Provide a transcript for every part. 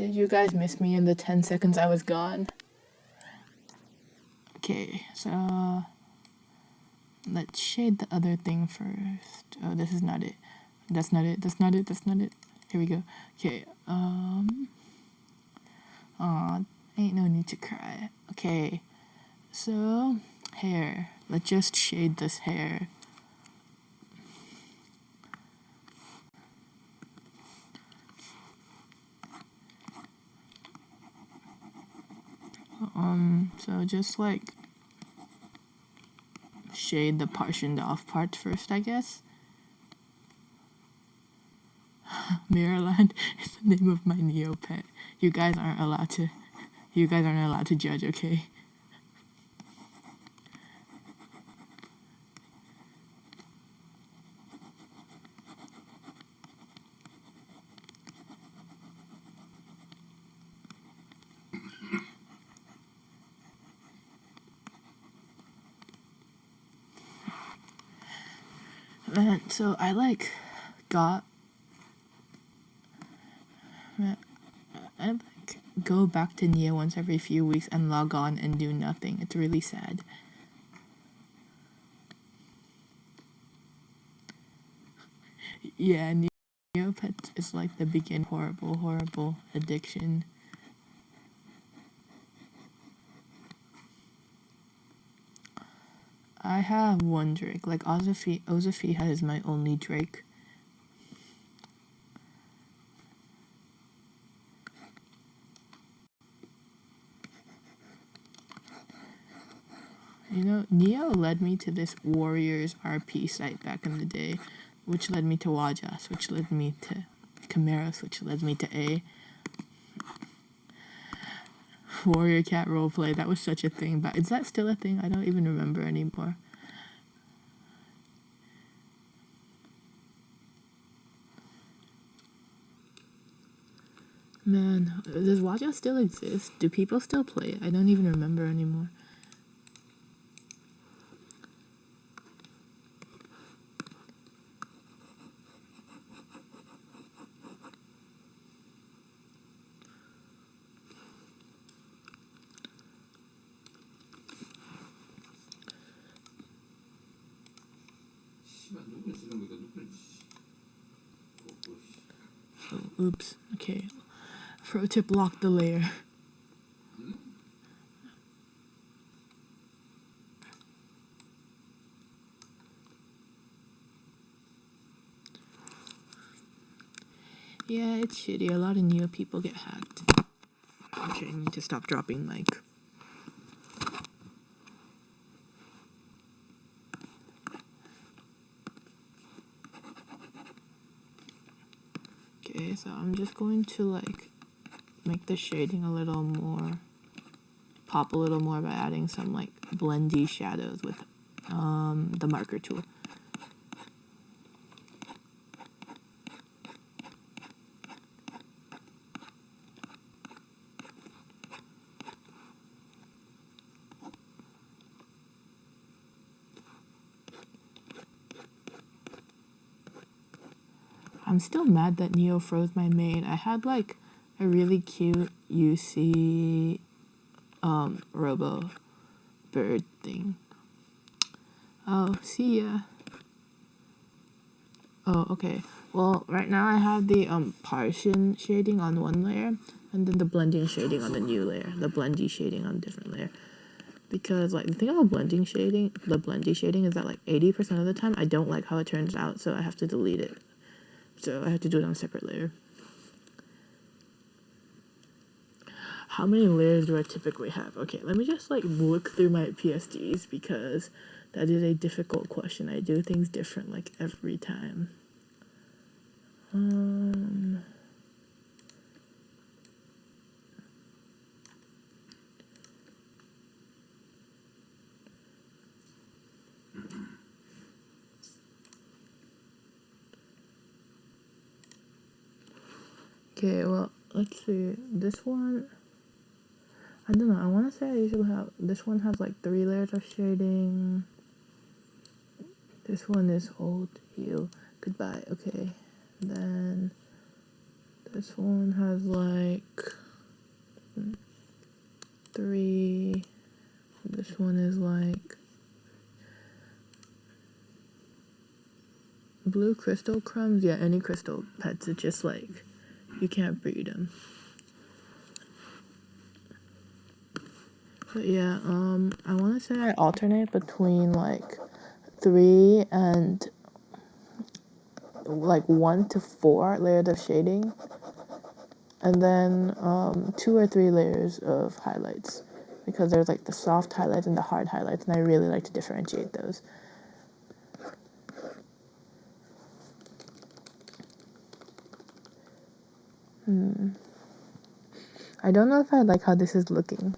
Did you guys miss me in the 10 seconds I was gone? Okay, so let's shade the other thing first. Oh, this is not it. That's not it. That's not it. That's not it. Here we go. Okay. Aw, ain't no need to cry. Okay. So, hair. Let's just shade this hair. So just like shade the partitioned off parts first, I guess. Mirrorland is the name of my Neopet. You guys aren't allowed to judge, okay? Man, so I go back to Nia once every few weeks and log on and do nothing. It's really sad. Yeah, Neopets is like the begin horrible addiction. I have one Drake. Like Ozaphi is my only Drake. You know, Neo led me to this Warriors RP site back in the day, which led me to Wajas, which led me to Camaros, which led me to A. Warrior Cat roleplay, that was such a thing. But is that still a thing? I don't even remember anymore. Man, does Waja still exist? Do people still play it? I don't even remember anymore. Oh, oops. Okay. Pro tip, lock the layer. Yeah, it's shitty. A lot of Neo people get hacked. Okay, I need to stop dropping mic. Okay, so I'm just going to like make the shading a little more, pop a little more by adding some like blendy shadows with the marker tool. I'm still mad that Neo froze my main. I had like a really cute UC robo bird thing. Oh, see ya. Oh, okay. Well, right now I have the partition shading on one layer and then the blending shading on the new layer, the blendy shading on a different layer. Because like the thing about blendy shading is that like 80% of the time I don't like how it turns out, so I have to delete it. So I have to do it on a separate layer. How many layers do I typically have? Okay, let me just like look through my PSDs because that is a difficult question. I do things different like every time. Okay, well, let's see. This one, I don't know. I want to say I usually have, this one has like 3 layers of shading. This one is old, heal, goodbye. Okay, then this This one has like 3. This one is like blue crystal crumbs. Yeah, any crystal pets, it's just like you can't breed them. But yeah, I want to say I alternate between like 3 and like 1 to 4 layers of shading, and then 2 or 3 layers of highlights, because there's like the soft highlights and the hard highlights, and I really like to differentiate those. I don't know if I like how this is looking.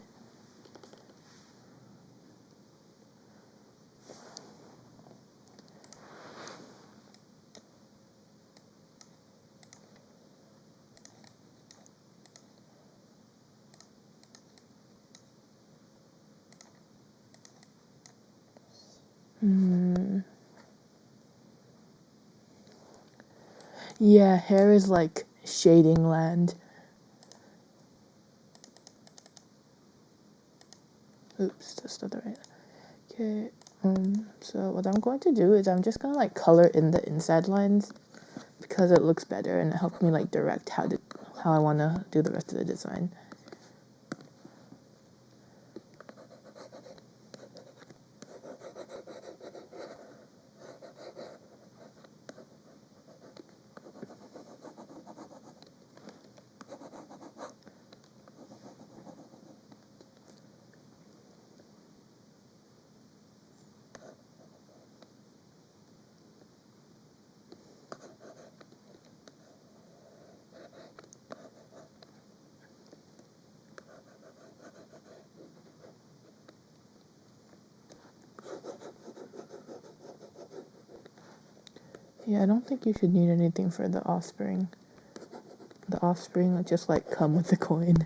Yeah, hair is like shading land. Oops, that's not the right. Okay, so what I'm going to do is I'm just gonna like color in the inside lines because it looks better and it helps me like direct how I want to do the rest of the design. Yeah, I don't think you should need anything for the offspring. The offspring will just like come with the coin.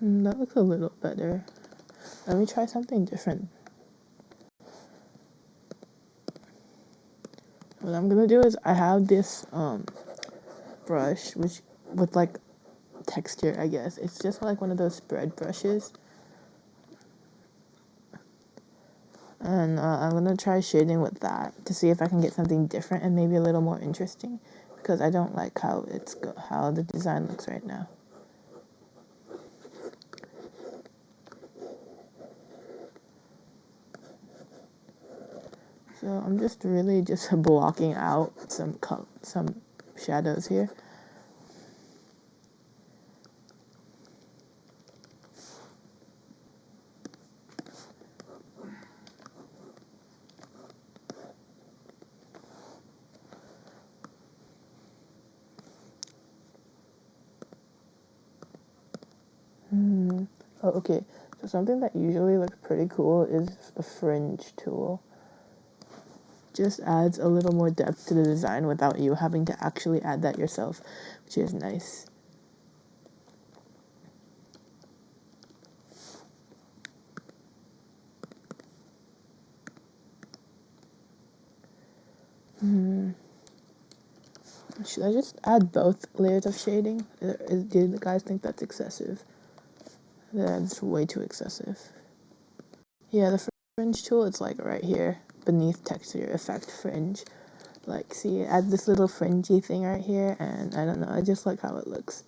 That looks a little better. Let me try something different. What I'm gonna do is I have this brush which with like texture, I guess. It's just like one of those spread brushes. And I'm gonna try shading with that to see if I can get something different and maybe a little more interesting, because I don't like how how the design looks right now. So I'm just really just blocking out some shadows here. Oh, okay. So something that usually looks pretty cool is the Fringe tool. Just adds a little more depth to the design without you having to actually add that yourself, which is nice. Should I just add both layers of shading? Do the guys think that's excessive? That's way too excessive. Yeah, the Fringe tool, it's like right here beneath texture effect fringe. Like, see, add this little fringy thing right here, and I don't know, I just like how it looks.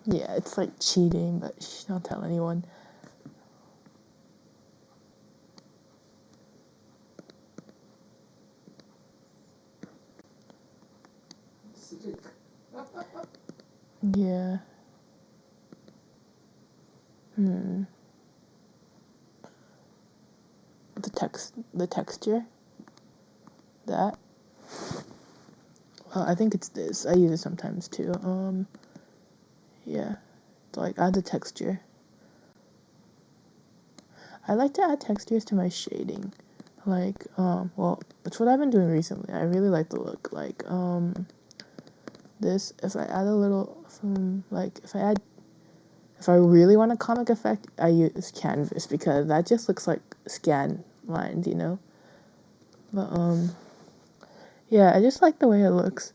Yeah, it's like cheating, but don't tell anyone. Yeah. The texture. That. I think it's this. I use it sometimes too. Yeah, it's like add the texture. I like to add textures to my shading. Like, well, that's what I've been doing recently. I really like the look. Like, this, if I add a little from, like, if I really want a comic effect, I use canvas because that just looks like scan lines, you know? But, yeah, I just like the way it looks.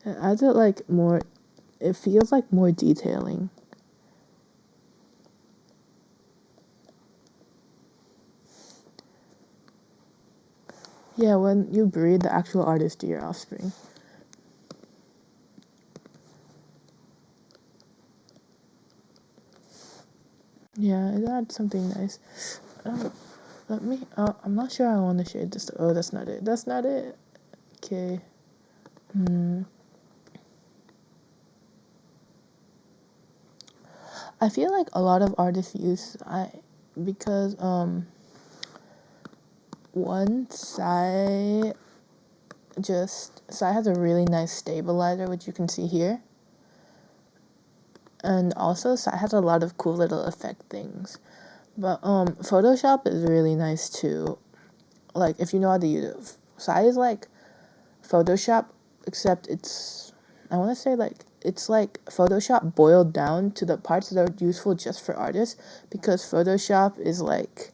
It adds it, like, more, it feels like more detailing. Yeah, when you breed the actual artist to your offspring. Yeah, it adds something nice. I'm not sure I want to shade this. Oh, that's not it. That's not it. Okay. I feel like a lot of artists use, because, one, Sai has a really nice stabilizer, which you can see here. And also, Sai has a lot of cool little effect things. But, Photoshop is really nice too. Like, if you know how to use it. Sai is like Photoshop, except I want to say, like, it's like Photoshop boiled down to the parts that are useful just for artists, because Photoshop is, like,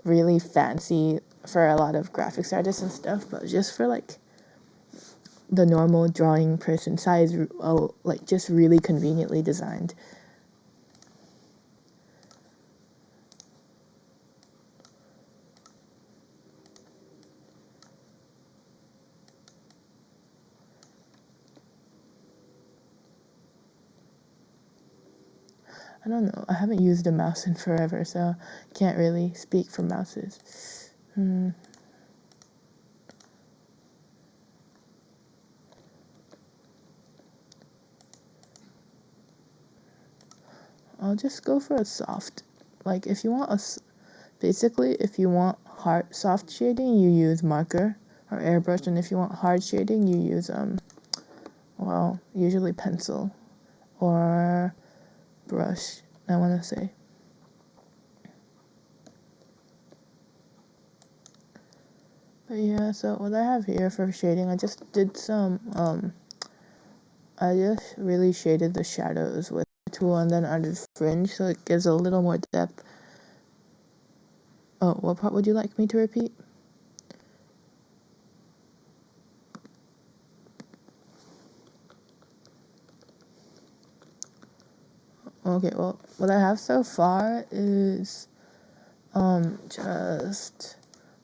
really fancy for a lot of graphics artists and stuff, but just for, like, the normal drawing person, Sai is, like, just really conveniently designed. I don't know. I haven't used a mouse in forever, so can't really speak for mouses. I'll just go for a soft. Like, if you want basically, if you want soft shading, you use marker or airbrush, and if you want hard shading, you use, well, usually pencil or brush, I want to say. But yeah, so what I have here for shading, I just did I just really shaded the shadows with the tool and then added Fringe, so it gives a little more depth. Oh, what part would you like me to repeat? Okay, well, what I have so far is, I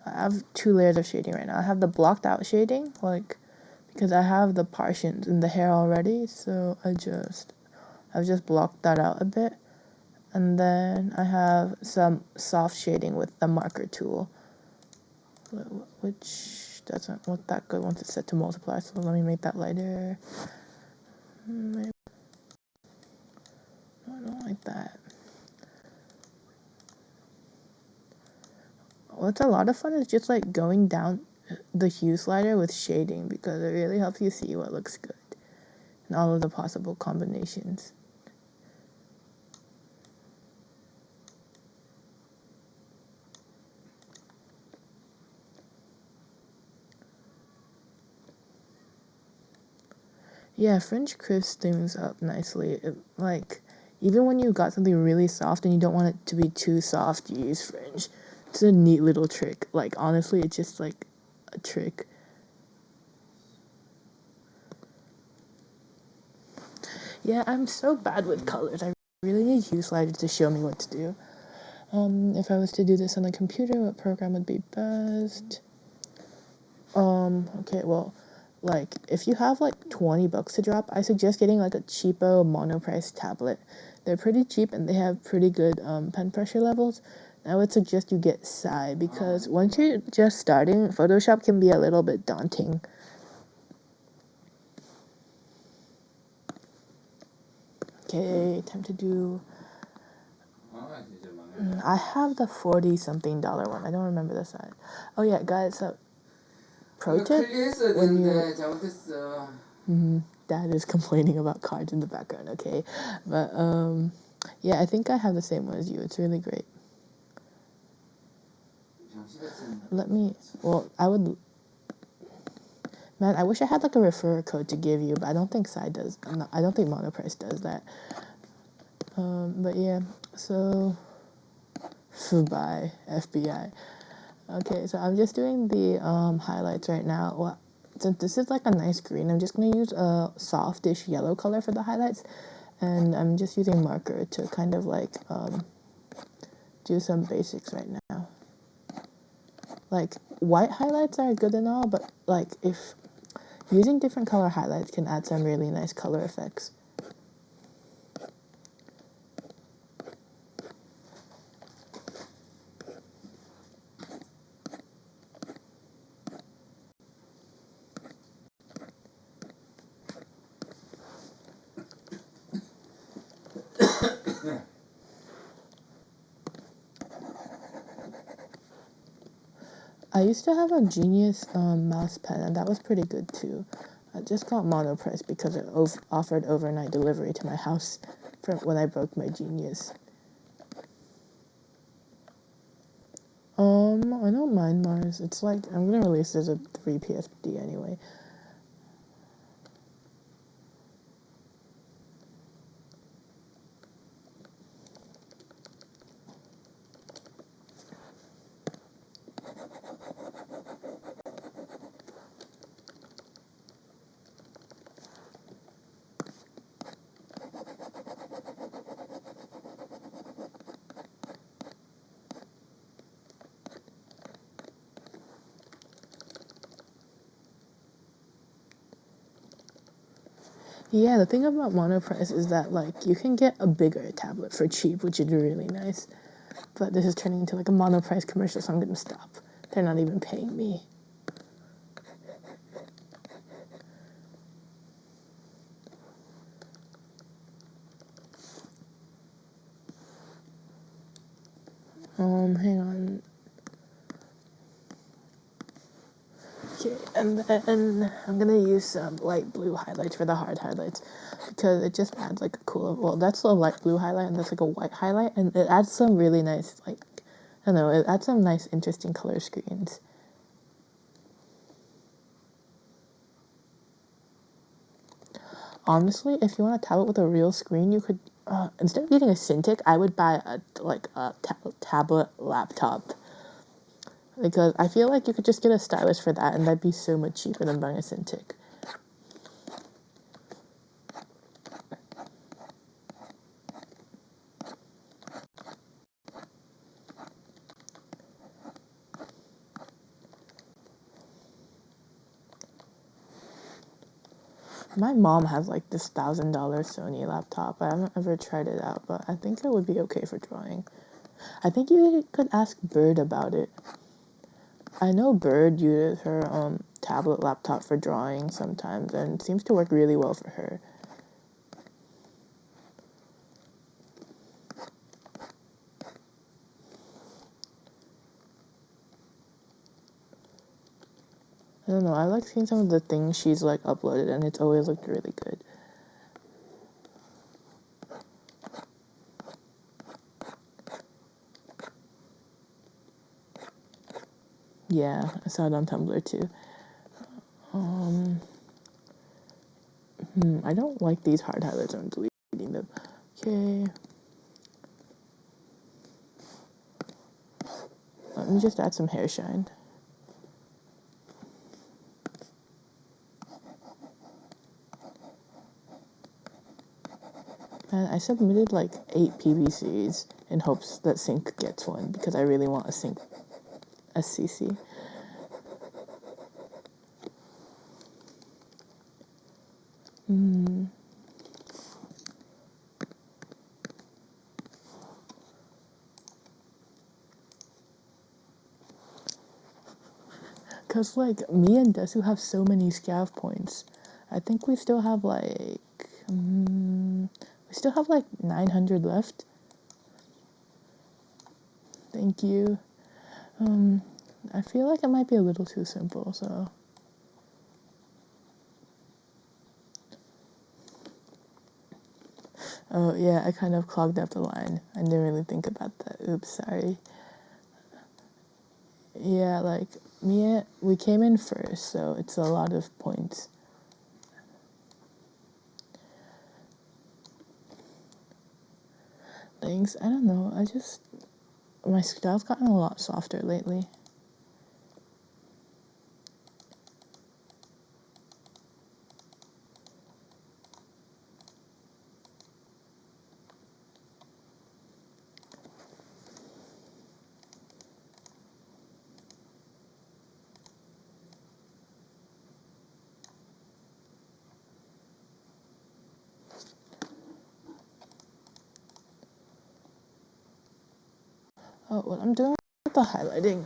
have 2 layers of shading right now. I have the blocked out shading, like, because I have the partitions in the hair already, so I've just blocked that out a bit. And then I have some soft shading with the marker tool, which doesn't look that good once it's set to multiply, so let me make that lighter. Maybe. I don't like that. What's a lot of fun is just, like, going down the hue slider with shading, because it really helps you see what looks good and all of the possible combinations. Yeah, Fringe crisps things up nicely. Like, even when you got something really soft and you don't want it to be too soft, you use Fringe. It's a neat little trick. Like, honestly, it's just, like, a trick. Yeah, I'm so bad with colors. I really need hue sliders to show me what to do. If I was to do this on the computer, what program would be best? Okay, well, like, if you have, like, $20 to drop, I suggest getting, like, a cheapo monoprice tablet. They're pretty cheap and they have pretty good pen pressure levels. I would suggest you get Sai, because once you're just starting, Photoshop can be a little bit daunting. Okay, time to do... I have the $40-something one. I don't remember the size. Oh yeah, guys, so pro tip, when you... Dad is complaining about cards in the background, okay? But, yeah, I think I have the same one as you. It's really great. I would... Man, I wish I had, like, a referral code to give you, but I don't think Sai does. I don't think Monoprice does that. But, yeah, so... Bye, FBI. Okay, so I'm just doing the highlights right now. Well, since this is like a nice green, I'm just going to use a softish yellow color for the highlights. And I'm just using marker to kind of like do some basics right now. Like, white highlights are good and all, but like if using different color highlights can add some really nice color effects. I used to have a Genius mouse pen, and that was pretty good too. I just got Monoprice because it offered overnight delivery to my house for when I broke my Genius. I don't mind Mars. It's like, I'm gonna release it as a 3 PFD anyway. Yeah, the thing about Monoprice is that, like, you can get a bigger tablet for cheap, which is really nice. But this is turning into, like, a Monoprice commercial, so I'm gonna stop. They're not even paying me. Hang on. Okay, and then I'm gonna use some light blue highlights for the hard highlights because it just adds like a cool, well, that's a light blue highlight and that's like a white highlight, and it adds some really nice, like, I don't know, it adds some nice interesting color screens. Honestly, if you want a tablet with a real screen, you could, instead of getting a Cintiq, I would buy a tablet laptop. Because I feel like you could just get a stylus for that, and that'd be so much cheaper than buying a Cintiq. My mom has like this $1,000 Sony laptop. I haven't ever tried it out, but I think it would be okay for drawing. I think you could ask Bird about it. I know Bird uses her tablet laptop for drawing sometimes, and it seems to work really well for her. I don't know, I like seeing some of the things she's like uploaded, and it's always looked really good. Yeah, I saw it on Tumblr too. I don't like these hard highlights, I'm deleting them. Okay. Let me just add some hair shine. And I submitted like 8 PVCs in hopes that Sync gets one because I really want a Sync SCC. Because, like, me and Desu have so many scav points. I think we still have, like, 900 left. Thank you. I feel like it might be a little too simple, so Oh, yeah, I kind of clogged up the line. I didn't really think about that. Oops, sorry. Yeah, like, we came in first, so it's a lot of points. Thanks. I don't know. My style's gotten a lot softer lately. Oh, what I'm doing with the highlighting.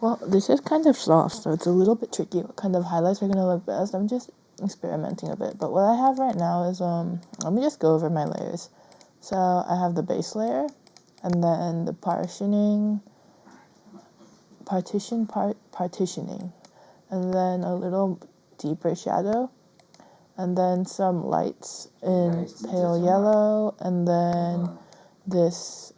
Well, this is kind of soft, so it's a little bit tricky what kind of highlights are going to look best. I'm just experimenting a bit. But what I have right now is, let me just go over my layers. So I have the base layer, and then the partitioning, and then a little deeper shadow, and then some lights in pale yellow, and then this,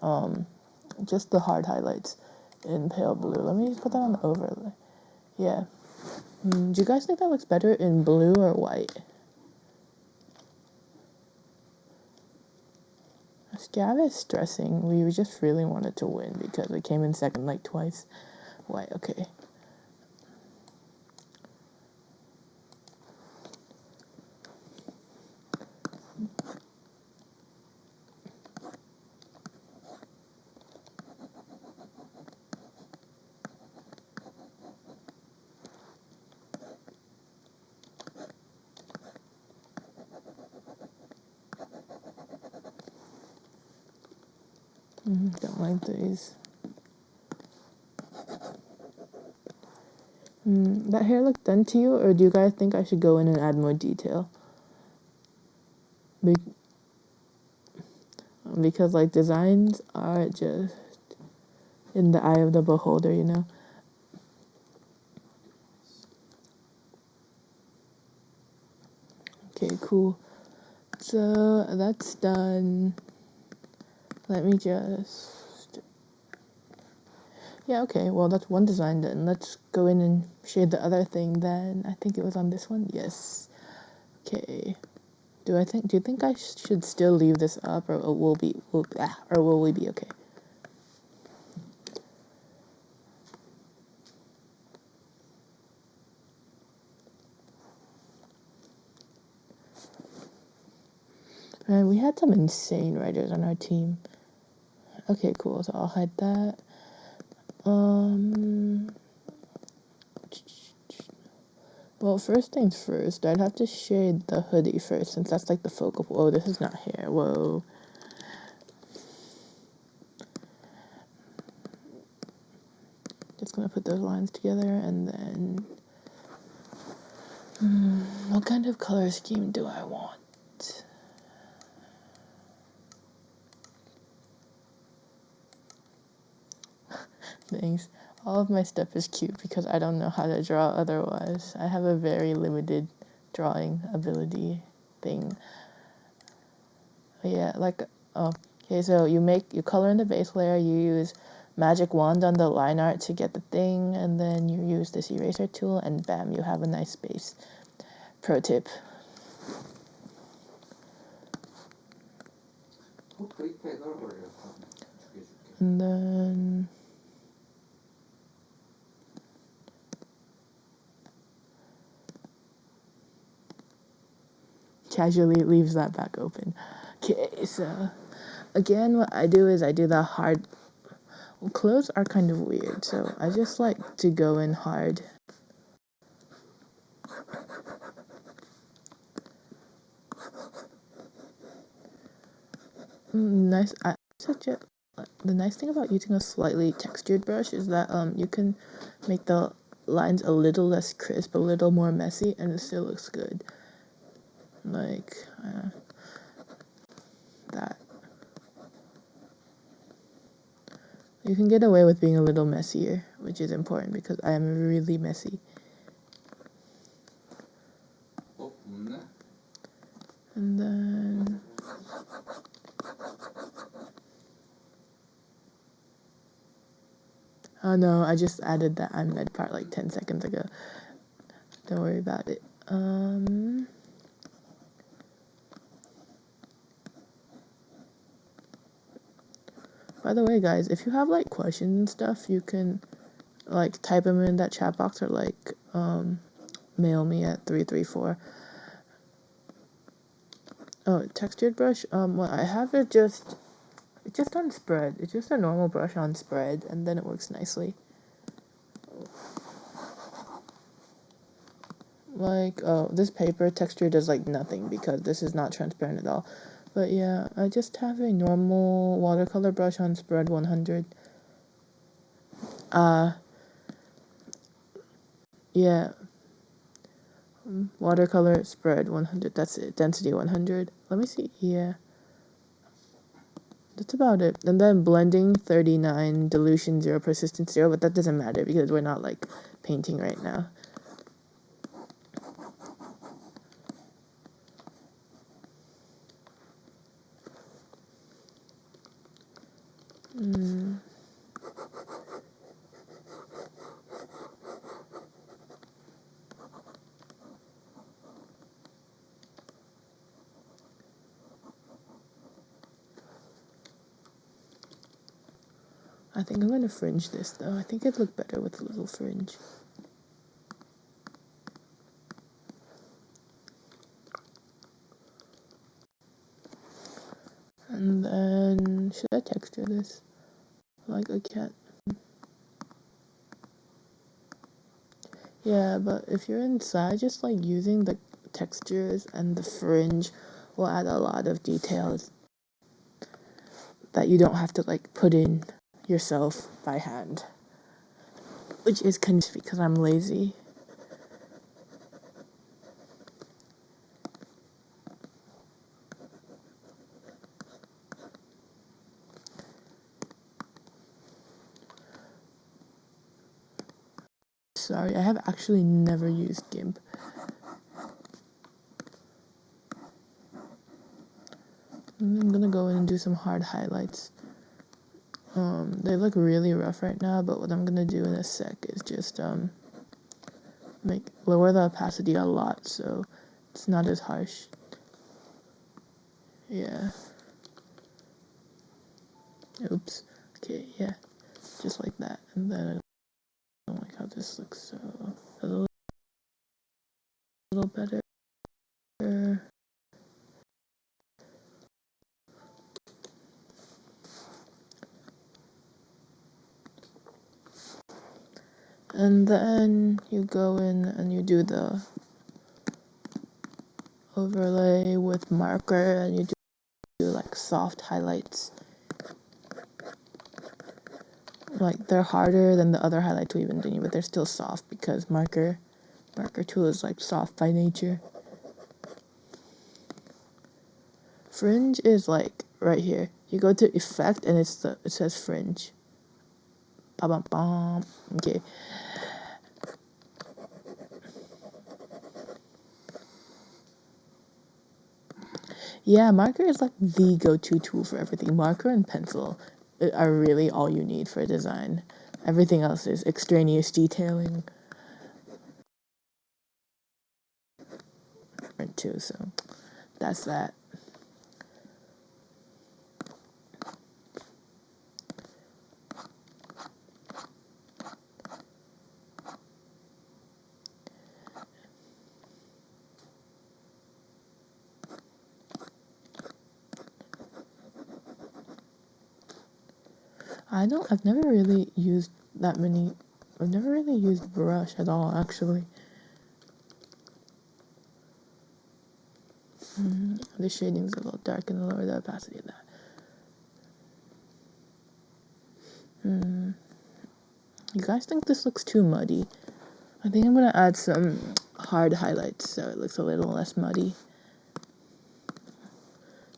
just the hard highlights in pale blue. Let me put that on the overlay. Yeah. Do you guys think that looks better in blue or white? Scav is stressing. We just really wanted to win because we came in second like twice. White, okay. Don't like these. That hair look done to you, or do you guys think I should go in and add more detail? Because like designs are just in the eye of the beholder, you know? Okay, cool. So that's done. Let me just... Yeah, okay, well that's one design done. Let's go in and shade the other thing then. I think it was on this one. Yes. Okay. Do you think I should still leave this up, or will we be okay? And we had some insane writers on our team. Okay, cool. So I'll hide that. Well, first things first, I'd have to shade the hoodie first, since that's like the focal point. Oh, this is not hair. Whoa. Just gonna put those lines together, and then... what kind of color scheme do I want? Thanks. All of my stuff is cute because I don't know how to draw otherwise. I have a very limited drawing ability thing. But yeah, like, oh, okay, so you color in the base layer, you use magic wand on the line art to get the thing, and then you use this eraser tool, and bam, you have a nice base. Pro tip. And then... casually leaves that back open. Okay, so again, what I do is I do the hard... Well, clothes are kind of weird, so I just like to go in hard. Nice. The nice thing about using a slightly textured brush is that you can make the lines a little less crisp, a little more messy, and it still looks good. Like that. You can get away with being a little messier, which is important because I am really messy. And then... Oh no, I just added the unmed part like 10 seconds ago. Don't worry about it. By the way, guys, if you have like questions and stuff, you can like type them in that chat box or like mail me at 334. Oh, textured brush. Well, I have it just on spread. It's just a normal brush on spread, and then it works nicely. Like, oh, this paper texture does like nothing because this is not transparent at all. But yeah, I just have a normal watercolor brush on spread 100. Yeah. Watercolor spread 100. That's it. Density 100. Let me see. Yeah. That's about it. And then blending 39, dilution 0, persistence 0, but that doesn't matter because we're not like painting right now. I think I'm going to fringe this though. I think it'd look better with a little fringe. And then, should I texture this? Like, I can't. Yeah, but if you're inside, just like using the textures and the fringe will add a lot of details that you don't have to like put in yourself by hand. Which is because I'm lazy. Sorry, I have actually never used GIMP. I'm gonna go in and do some hard highlights. They look really rough right now, but what I'm gonna do in a sec is just lower the opacity a lot so it's not as harsh. Yeah. Oops. Okay, yeah. Just like that. And then I don't like how this looks, so a little better. And then you go in and you do the overlay with marker and you do like soft highlights. Like they're harder than the other highlights we've been doing, but they're still soft because marker tool is like soft by nature. Fringe is like right here. You go to effect and it says fringe. Ba-bum-bum. Okay. Yeah, marker is like the go-to tool for everything. Marker and pencil are really all you need for a design. Everything else is extraneous detailing. Too, so that's that. I've never really used that many. I've never really used brush at all, actually. The shading's a little dark and lower the opacity of that. You guys think this looks too muddy? I think I'm gonna add some hard highlights so it looks a little less muddy.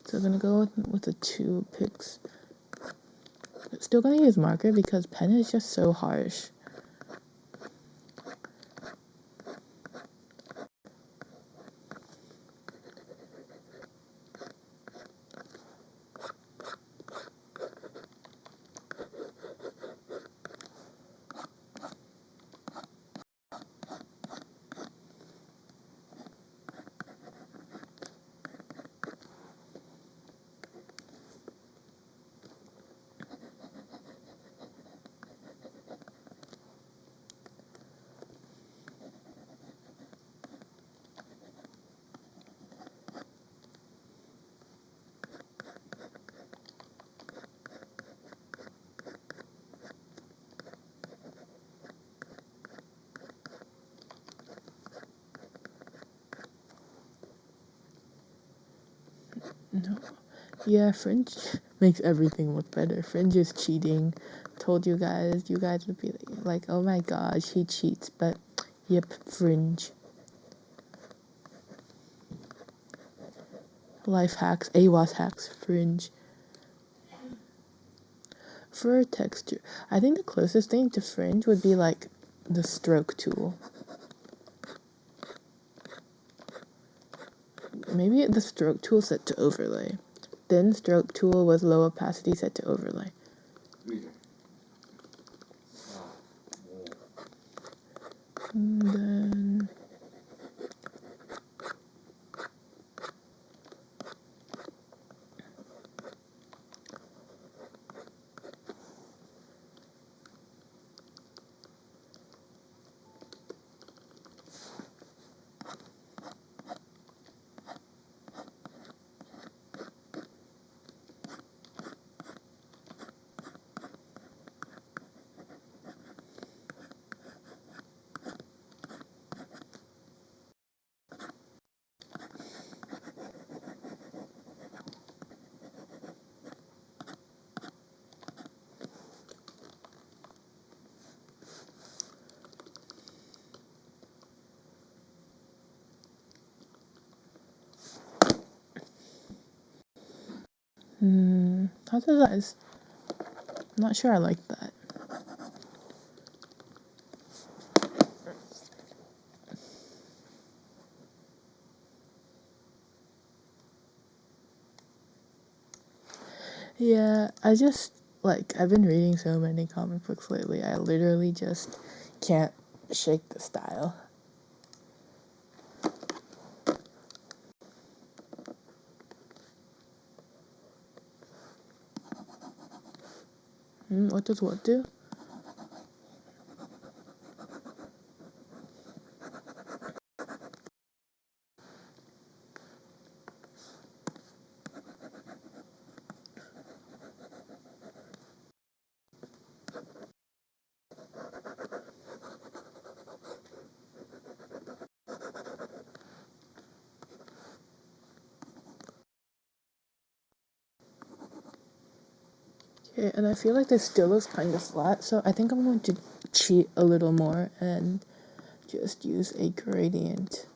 So I'm gonna go with the 2 picks. Still gonna use marker because pen is just so harsh. No. Yeah, Fringe makes everything look better. Fringe is cheating. Told you guys would be like, oh my gosh, he cheats. But, yep, Fringe. Life hacks, AWAS hacks, Fringe. For texture, I think the closest thing to Fringe would be like the stroke tool. Maybe the stroke tool set to overlay. Then stroke tool with low opacity set to overlay. And then how does that? I'm not sure I like that. Yeah, I've been reading so many comic books lately. I literally just can't shake the style. What does what do? Okay, and I feel like this still is kind of flat, so I think I'm going to cheat a little more and just use a gradient.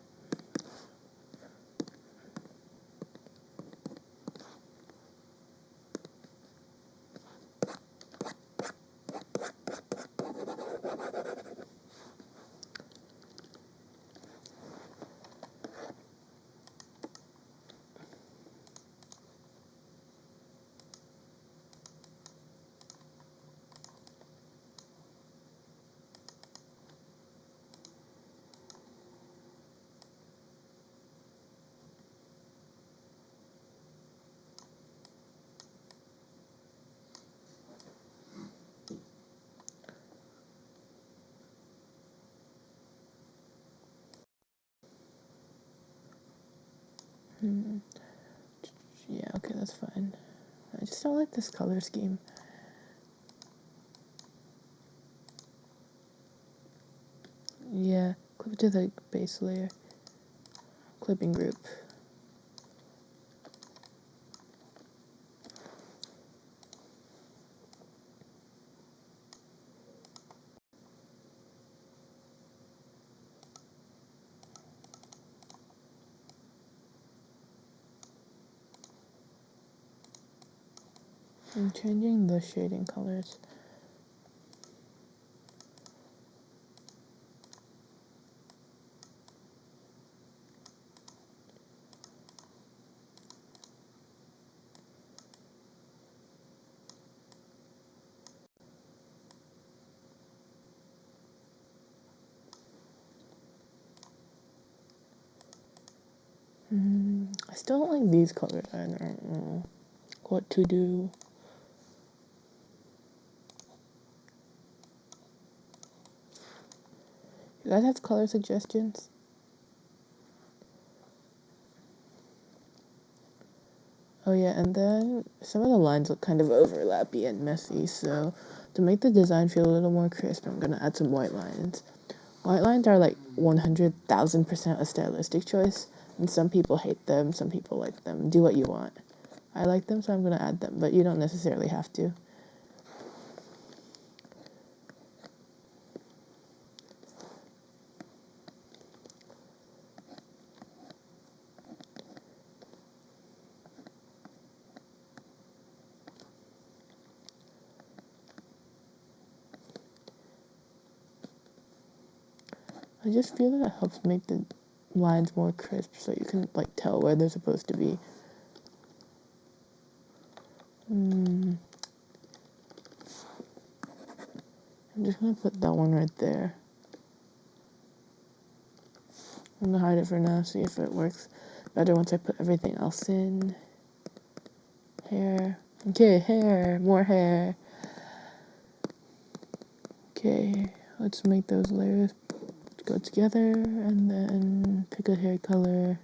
Yeah, okay, that's fine. I just don't like this color scheme. Yeah, clip it to the base layer. Clipping group. I'm changing the shading colors. I still don't like these colors. I don't know what to do. You guys have color suggestions? Oh yeah, and then some of the lines look kind of overlappy and messy, so to make the design feel a little more crisp, I'm gonna add some white lines. White lines are like 100,000% a stylistic choice, and some people hate them, some people like them. Do what you want. I like them, so I'm going to add them, but you don't necessarily have to. I just feel that it helps make the lines more crisp so you can like tell where they're supposed to be. I'm just gonna put that one right there. I'm gonna hide it for now, see if it works better once I put everything else in. Hair. Okay, hair. More hair. Okay, let's make those layers go together and then pick a hair color.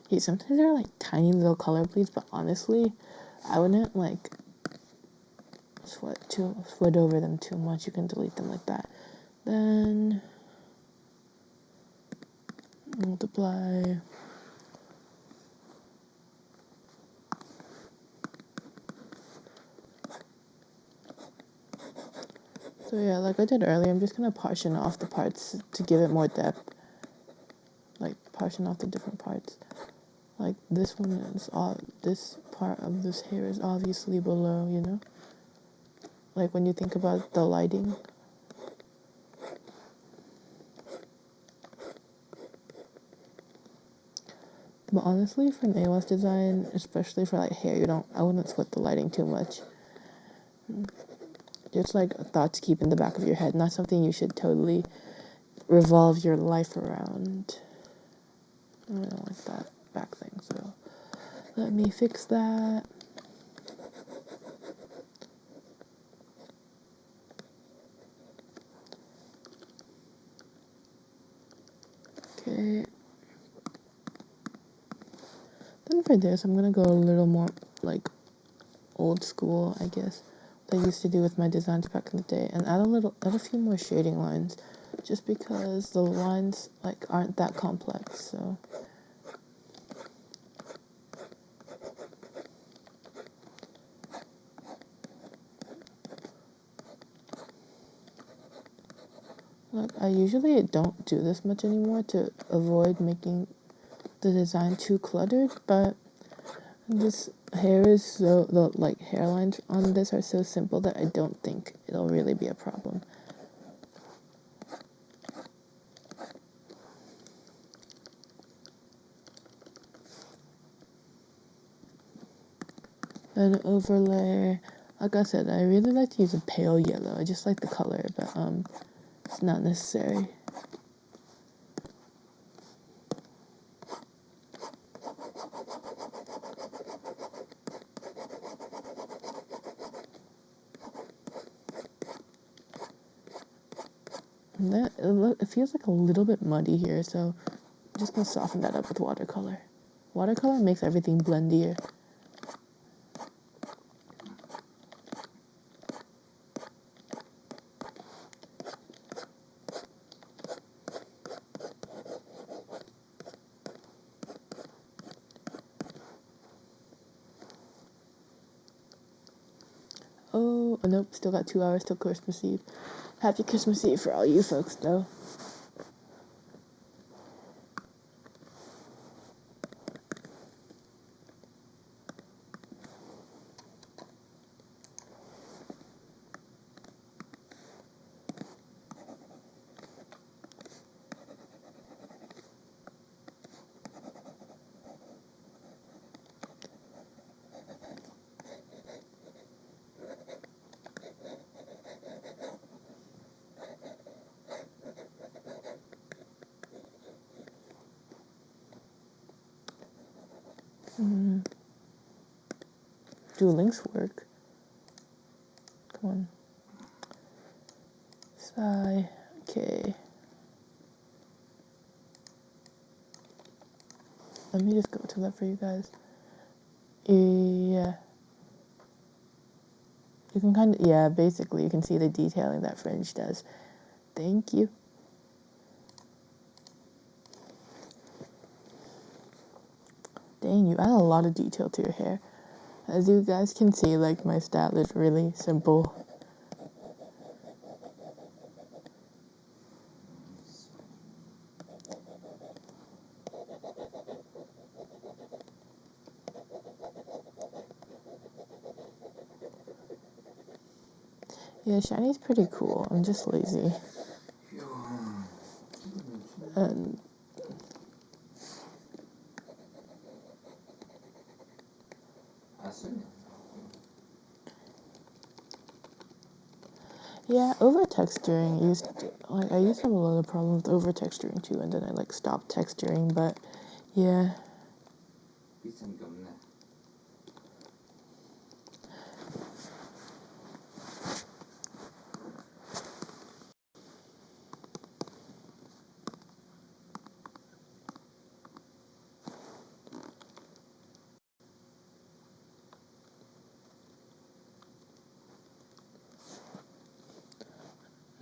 Yeah, sometimes they're like tiny little color bleeds, but honestly, I wouldn't like sweat over them too much. You can delete them like that. Then multiply. So yeah, like I did earlier, I'm just gonna partition off the parts to give it more depth. Like partition off the different parts. Like this one is all, this part of this hair is obviously below, you know? Like when you think about the lighting. But honestly, for nails design, especially for like hair, I wouldn't sweat the lighting too much. It's like a thought to keep in the back of your head, not something you should totally revolve your life around. I don't like that back thing, so let me fix that. Okay. Then for this, I'm gonna go a little more like old school, I guess, that I used to do with my designs back in the day, and add a few more shading lines, just because the lines like aren't that complex. So like I usually don't do this much anymore to avoid making the design too cluttered, but this hair is the like hairlines on this are so simple that I don't think it'll really be a problem. Then overlay, like I said, I really like to use a pale yellow. I just like the color, but it's not necessary. And that, it feels like a little bit muddy here, so I'm just gonna soften that up with watercolor. Watercolor makes everything blendier. Oh, nope, still got 2 hours till Christmas Eve. Happy Christmas Eve for all you folks, though. Do links work? Come on. Sigh. Okay. Let me just go to that for you guys. Yeah. You can kind of, yeah, basically you can see the detailing that Fringe does. Thank you. Dang, you add a lot of detail to your hair. As you guys can see, like, my style is really simple. Yeah, shiny's pretty cool. I'm just lazy. And yeah, over texturing I used to have a lot of problems with over texturing too, and then I like stopped texturing, but yeah.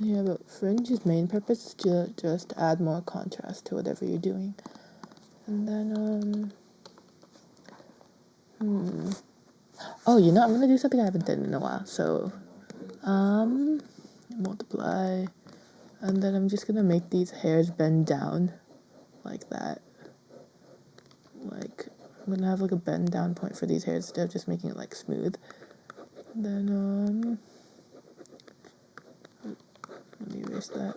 Yeah, but Fringe's main purpose is to just add more contrast to whatever you're doing. And then, oh, you know, I'm gonna do something I haven't done in a while. So, multiply, and then I'm just gonna make these hairs bend down like that. Like, I'm gonna have like a bend down point for these hairs instead of just making it like smooth. And then, let me erase that.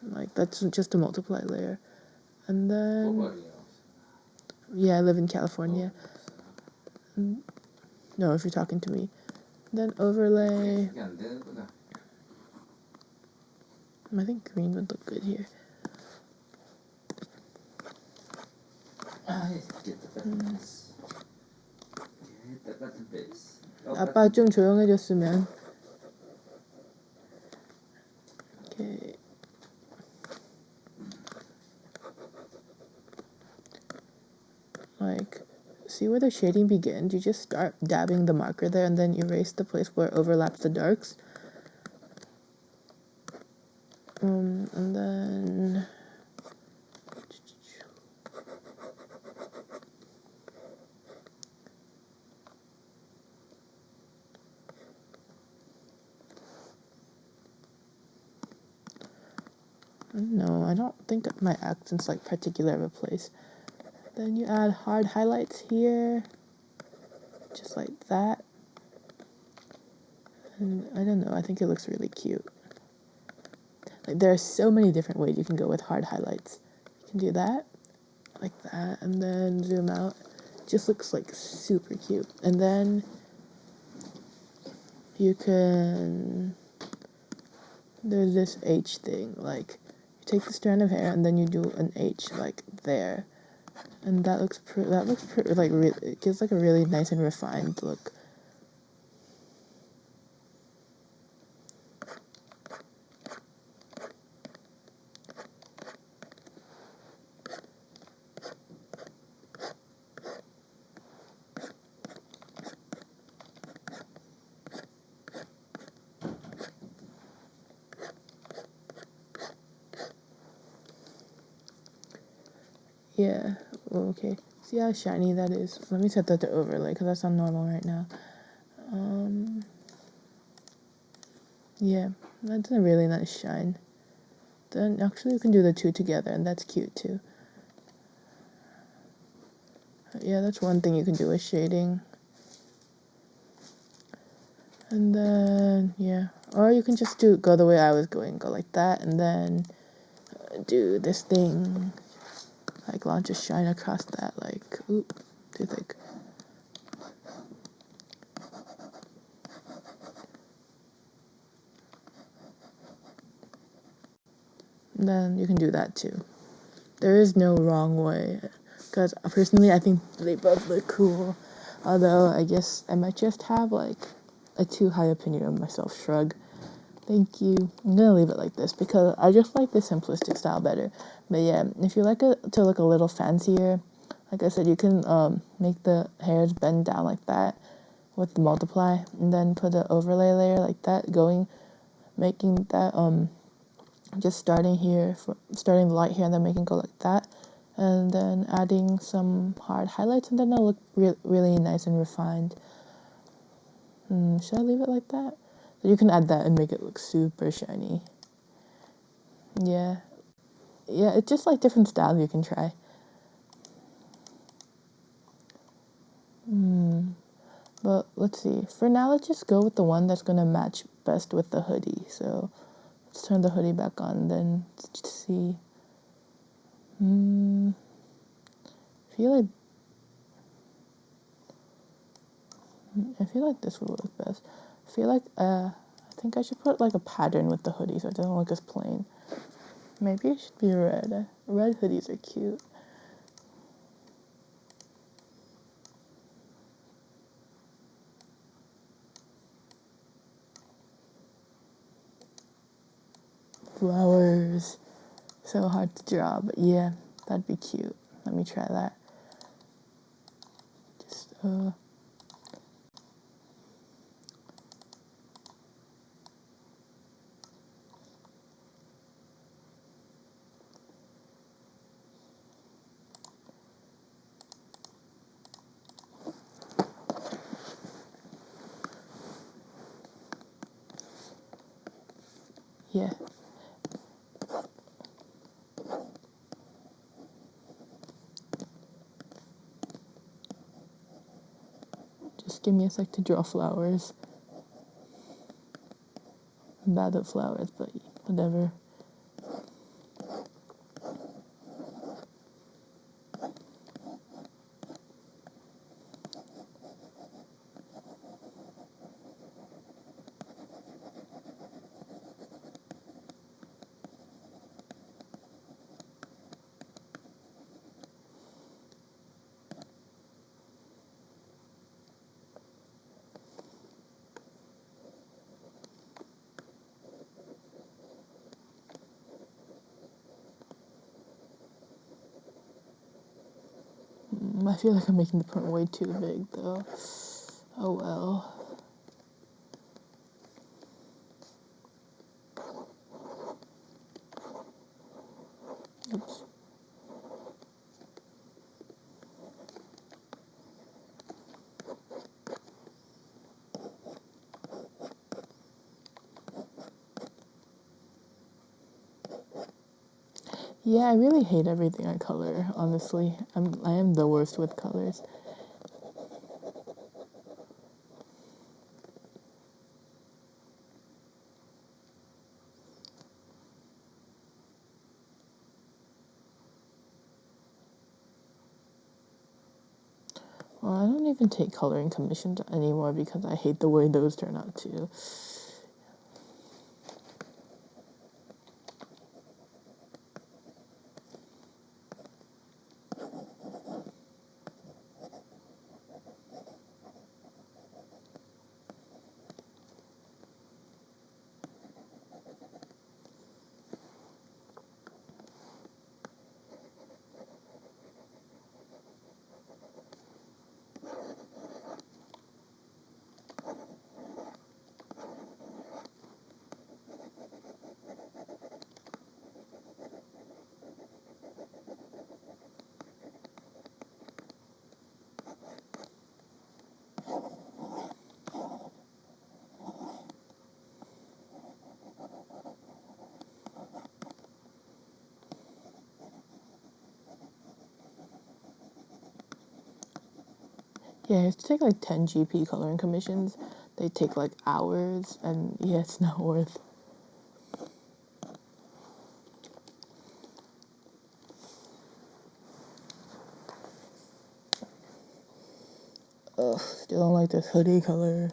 Like, that's just a multiply layer. And then, yeah, I live in California. No, if you're talking to me. Then overlay. I think green would look good here. 아빠 좀 조용해졌으면. Okay. Like, see where the shading begins? You just start dabbing the marker there and then erase the place where it overlaps the darks. And then no, I don't think my accent's like particular of a place. Then you add hard highlights here, just like that. And I don't know, I think it looks really cute. Like, there are so many different ways you can go with hard highlights. You can do that, like that, and then zoom out. It just looks like super cute. And then you can, there's this H thing, like, you take the strand of hair and then you do an H like there. And that looks like really, it gives like a really nice and refined look. Yeah, well, okay. See how shiny that is? Let me set that to overlay because that's on normal right now. Yeah, that's a really nice shine. Then actually we can do the two together and that's cute too. Yeah, that's one thing you can do with shading. And then, yeah. Or you can just go the way I was going, go like that, and then do this thing. Like, launch a shine across that, like, oop, too thick. And then you can do that too. There is no wrong way. Because personally, I think they both look cool. Although, I guess I might just have, like, a too high opinion of myself. Shrug. Thank you. I'm gonna leave it like this because I just like the simplistic style better. But yeah, if you like it to look a little fancier, like I said, you can make the hairs bend down like that. with the multiply, and then put the overlay layer like that, making that just starting starting the light here, and then making it go like that, and then adding some hard highlights, and then it'll look really nice and refined. Should I leave it like that? So you can add that and make it look super shiny. Yeah, it's just like different styles you can try. But let's see. For now, let's just go with the one that's gonna match best with the hoodie. So let's turn the hoodie back on, then see. I feel like this would work best. I think I should put like a pattern with the hoodie so it doesn't look as plain. Maybe it should be red. Red hoodies are cute. Flowers. So hard to draw, but yeah, that'd be cute. Let me try that. Just, yeah. Just give me a sec to draw flowers. I'm bad at flowers, but whatever. I feel like I'm making the print way too big, though. Oh well. Oops. Yeah, I really hate everything I color, honestly. I am the worst with colors. Well, I don't even take coloring commissions anymore because I hate the way those turn out too. Yeah, I have to take like 10 GP coloring commissions. They take like hours, and yeah, it's not worth. Ugh, still don't like this hoodie color.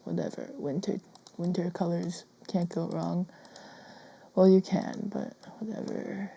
Whatever, winter colors can't go wrong. Well, you can, but whatever.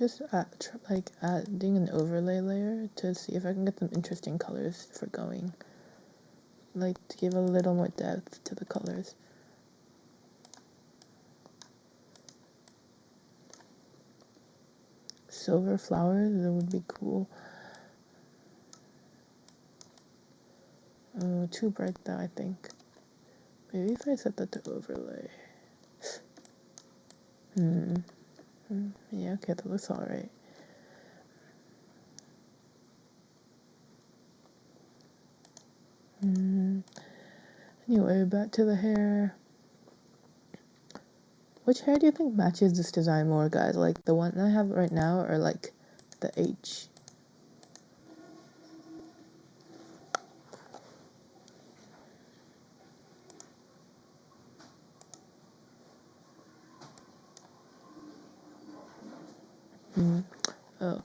just adding an overlay layer to see if I can get some interesting colors for going. Like to give a little more depth to the colors. Silver flowers, that would be cool. Too bright though, I think. Maybe if I set that to overlay. Yeah, okay, that looks alright. Anyway, back to the hair. Which hair do you think matches this design more, guys? Like the one I have right now or like the H? Oh,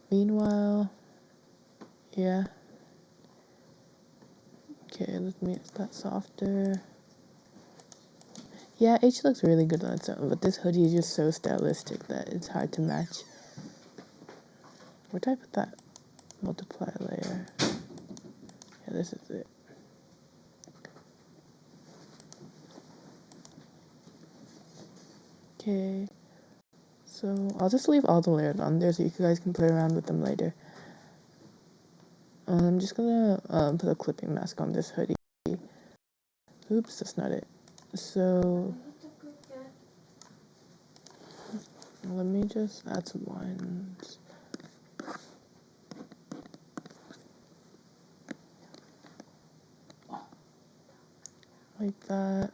meanwhile, yeah. Okay, let me make that softer. Yeah, H looks really good on its own, but this hoodie is just so stylistic that it's hard to match. Where did I put that multiply layer? Yeah, this is it. Okay, so I'll just leave all the layers on there so you guys can play around with them later. I'm just gonna put a clipping mask on this hoodie. Oops, that's not it. So let me just add some lines. Like that.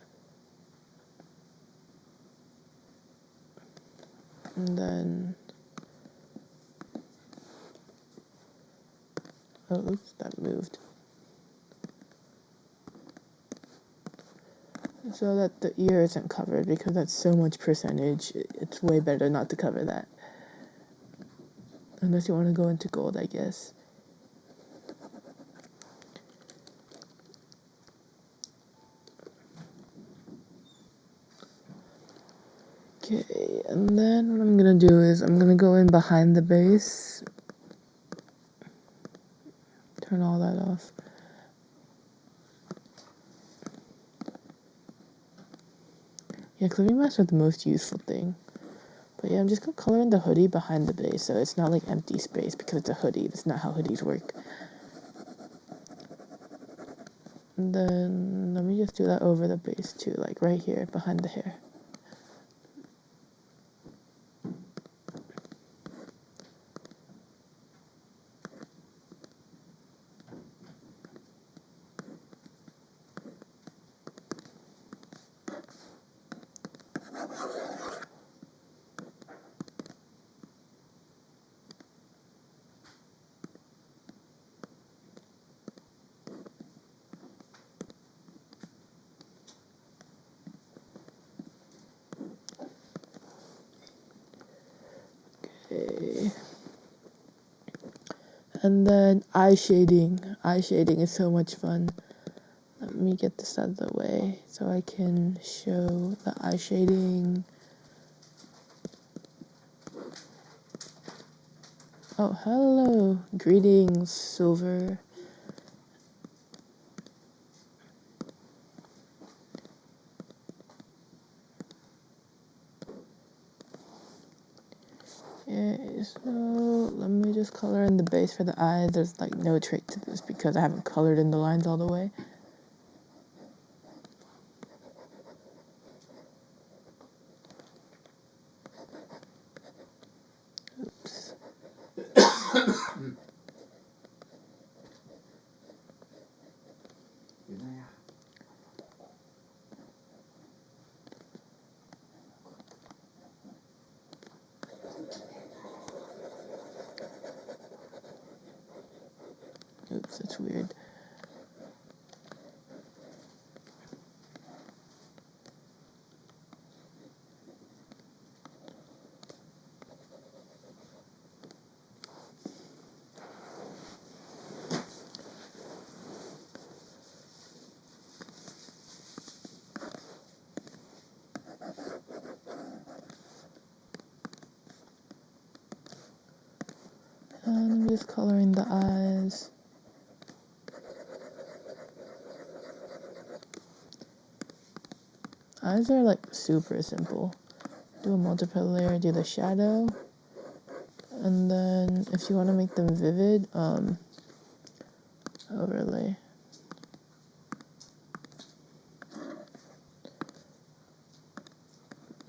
And then, oh, oops, that moved. So that the ear isn't covered, because that's so much percentage. It's way better not to cover that. Unless you want to go into gold, I guess. Okay, and then what I'm gonna do is I'm gonna go in behind the base. Turn all that off. Yeah, clipping masks are the most useful thing. But yeah, I'm just gonna color in the hoodie behind the base so it's not like empty space because it's a hoodie. That's not how hoodies work. And then let me just do that over the base too, like right here behind the hair. Okay. And then eye shading. Eye shading is so much fun. Let me get this out of the way so I can show the eye shading. Oh, hello. Greetings, Silver. Okay, so let me just color in the base for the eyes. There's like no trick to this because I haven't colored in the lines all the way. Oops. Oops, that's weird. just coloring the eyes. Eyes are like super simple. Do a multiple layer, do the shadow, and then if you want to make them vivid, overlay.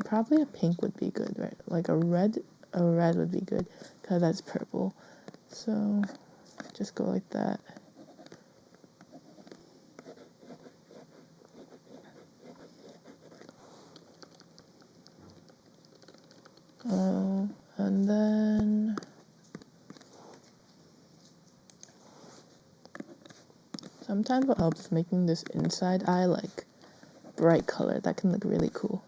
Probably a pink would be good, right? Like a red would be good because that's purple. So just go like that. And then sometimes what helps is making this inside eye like bright color. That can look really cool.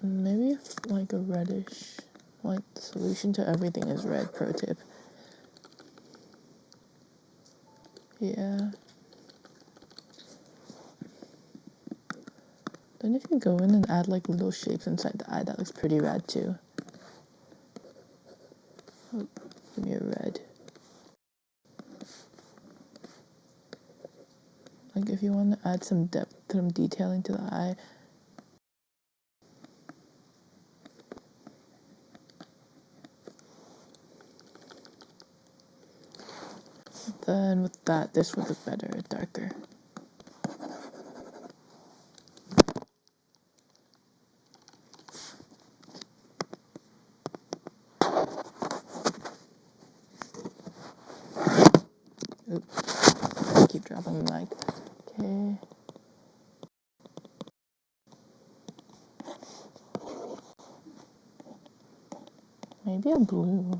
Maybe like a reddish, like the solution to everything is red, pro tip. Yeah. Then if you go in and add like little shapes inside the eye, that looks pretty rad too. Oh, give me a red. Like if you want to add some depth, some detailing to the eye. Then with that, this would look better, darker. Oops, I keep dropping the mic. Okay. Maybe a blue.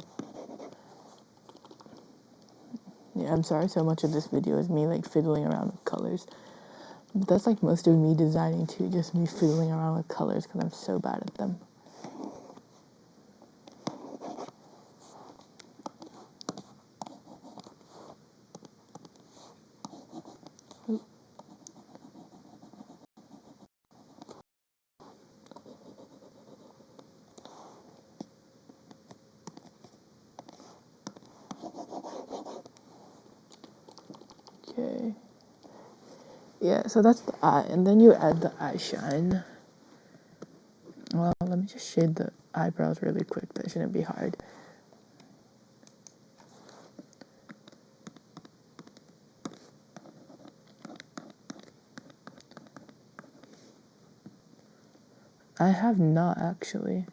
Yeah, I'm sorry so much of this video is me like fiddling around with colors. That's like most of me designing too, just me fiddling around with colors because I'm so bad at them. Okay. Yeah, so that's the eye, and then you add the eye shine. Well, let me just shade the eyebrows really quick. That shouldn't be hard. I have not actually.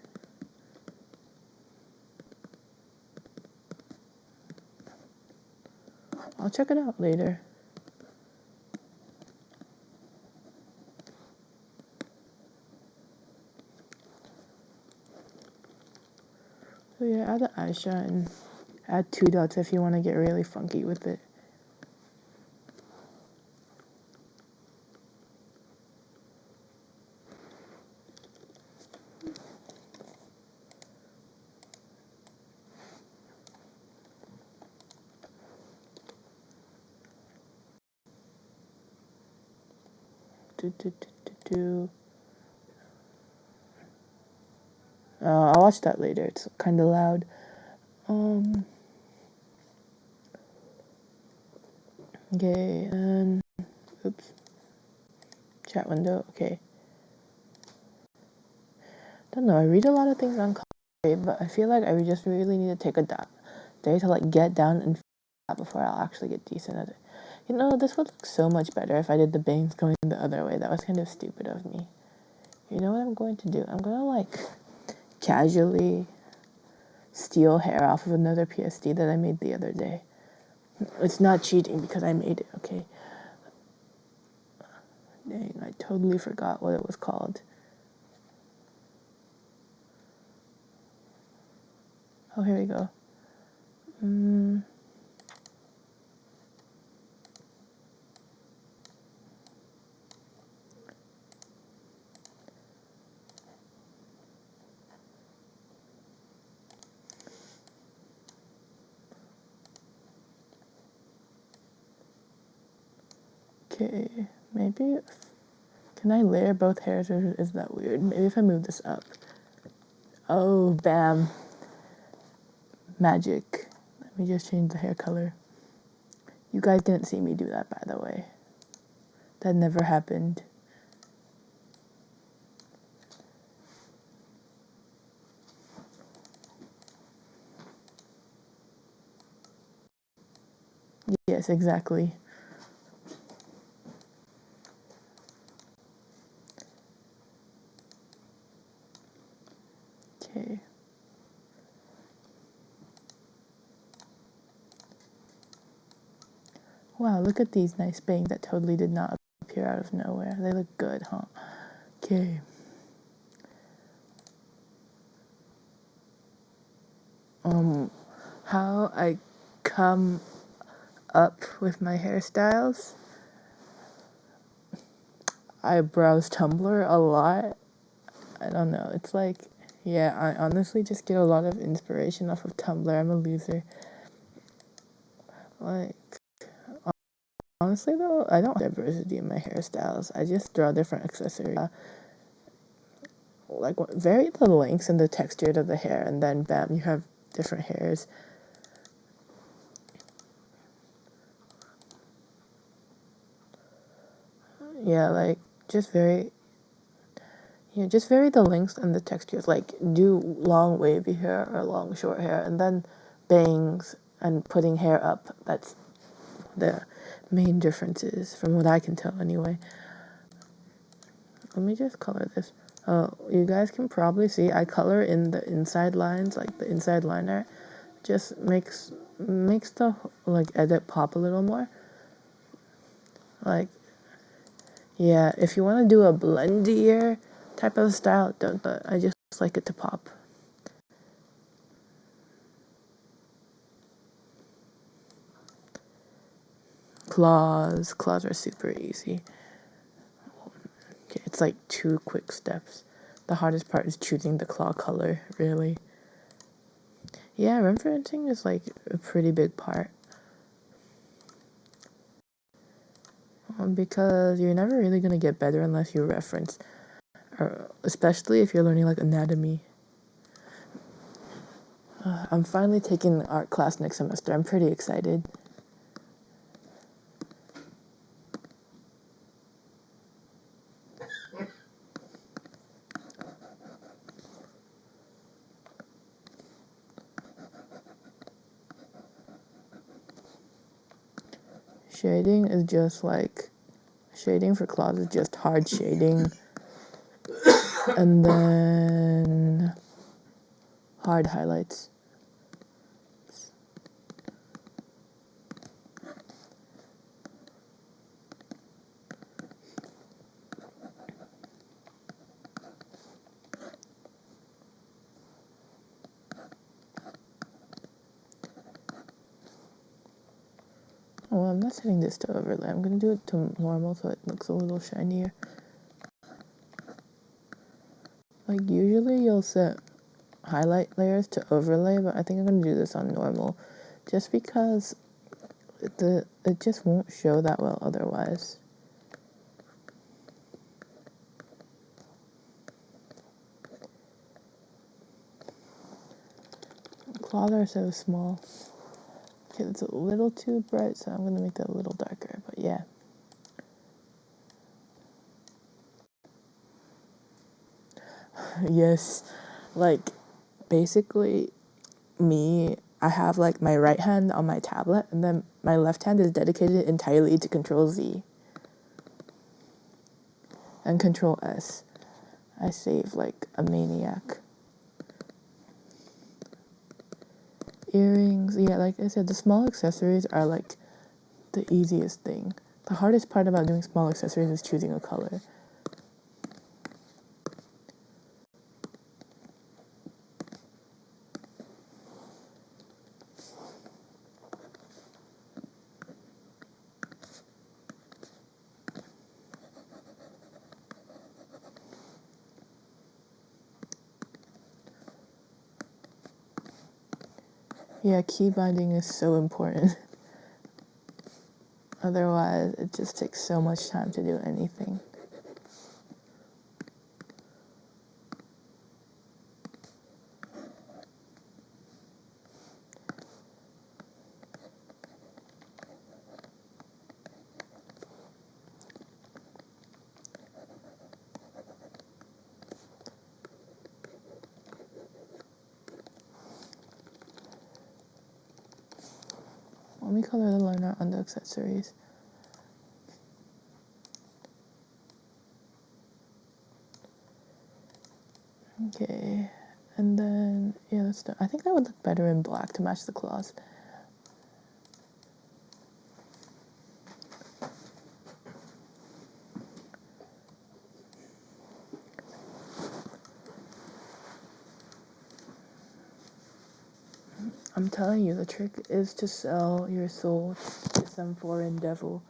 I'll check it out later. So yeah, add the eye shine. Add 2 dots if you want to get really funky with it. I'll watch that later. It's kind of loud. Okay, and oops. Chat window. Okay. Don't know. I read a lot of things on color, but I feel like I just really need to take a day to like get down and that before I'll actually get decent at it. You know, this would look so much better if I did the bangs going the other way. That was kind of stupid of me. You know what I'm going to do? I'm going to like casually steal hair off of another PSD that I made the other day. It's not cheating because I made it, okay? Dang, I totally forgot what it was called. Oh, here we go. Okay, maybe, can I layer both hairs or is that weird? Maybe if I move this up. Oh, bam. Magic. Let me just change the hair color. You guys didn't see me do that, by the way. That never happened. Yes, exactly. Okay. Wow, look at these nice bangs that totally did not appear out of nowhere. They look good, huh? Okay. How I come up with my hairstyles. I browse Tumblr a lot. I don't know. It's like, yeah, I honestly just get a lot of inspiration off of Tumblr. I'm a loser. Like, honestly though, I don't have diversity in my hairstyles. I just draw different accessories. Like, vary the lengths and the texture of the hair, and then bam, you have different hairs. Yeah, like, just vary the lengths and the textures. Like, do long wavy hair or long short hair, and then bangs and putting hair up. That's the main differences, from what I can tell anyway. Let me just color this. Oh, you guys can probably see I color in the inside lines, like the inside liner. Just makes the, like, edit pop a little more. Like, yeah, if you want to do a blendier type of style, don't, but I just like it to pop. Claws are super easy. Okay, it's like 2 quick steps. The hardest part is choosing the claw color, really. Yeah, referencing is like a pretty big part. Because you're never really going to get better unless you reference, or especially if you're learning like anatomy. I'm finally taking art class next semester. I'm pretty excited. Shading is just like, shading for claws is just hard shading. And then hard highlights. Oh, I'm not setting this to overlay. I'm going to do it to normal so it looks a little shinier. Like, usually you'll set highlight layers to overlay, but I think I'm going to do this on normal. Just because it just won't show that well otherwise. Claws are so small. Okay, it's a little too bright, so I'm going to make that a little darker, but yeah. Yes, like, basically, I have like my right hand on my tablet, and then my left hand is dedicated entirely to Control Z and Control S. I save like a maniac. Earrings, yeah, like I said, the small accessories are like the easiest thing. The hardest part about doing small accessories is choosing a color. Yeah, key binding is so important. Otherwise, it just takes so much time to do anything. Let me color the liner on the accessories. Okay, and then, yeah, that's done. I think that would look better in black to match the cloth. I'm telling you, the trick is to sell your soul to some foreign devil.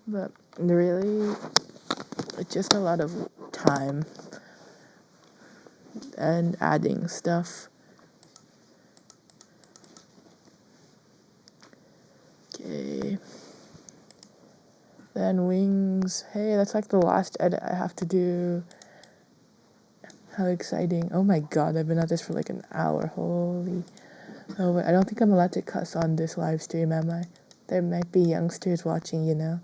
But really, it's just a lot of time and adding stuff. Okay. Then wings. Hey, that's like the last edit I have to do. How exciting. Oh my god, I've been at this for like an hour. Holy. Oh, wait, I don't think I'm allowed to cuss on this live stream, am I? There might be youngsters watching, you know.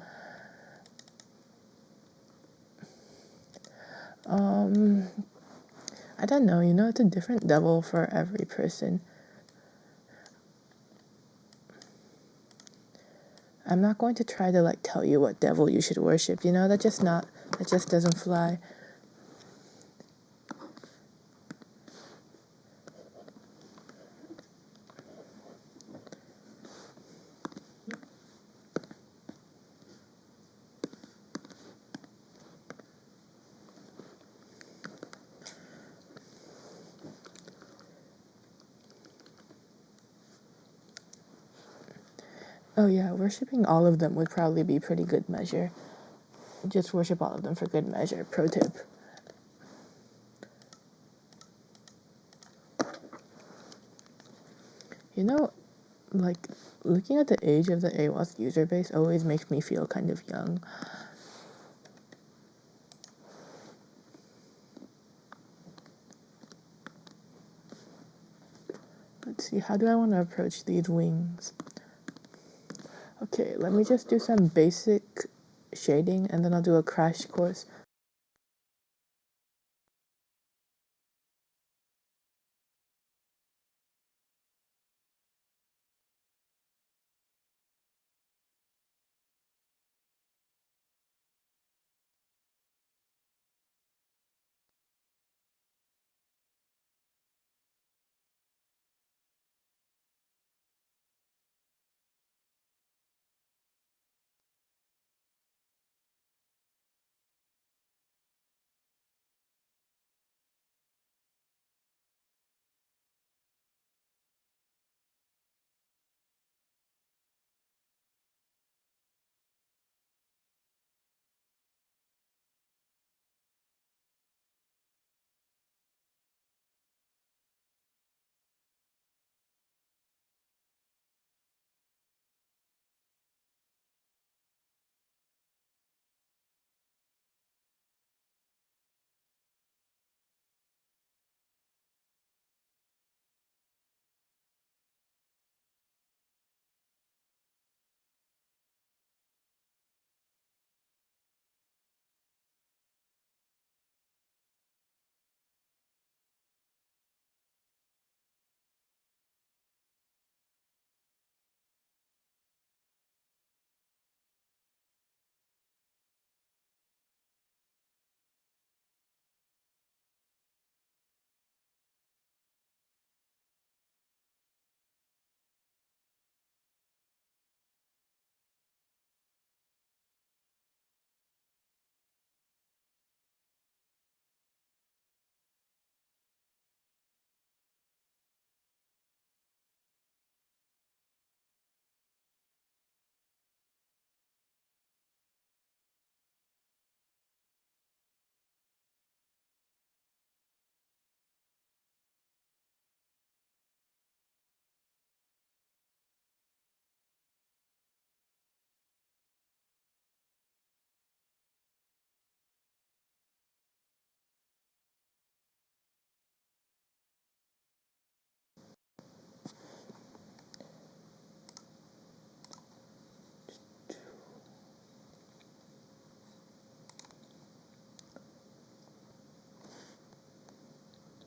I don't know, you know, it's a different devil for every person. I'm not going to try to like tell you what devil you should worship, you know, that just doesn't fly. Oh yeah, worshipping all of them would probably be pretty good measure. Just worship all of them for good measure. Pro tip. You know, like, looking at the age of the AWAS user base always makes me feel kind of young. Let's see, how do I want to approach these wings? Okay, let me just do some basic shading and then I'll do a crash course.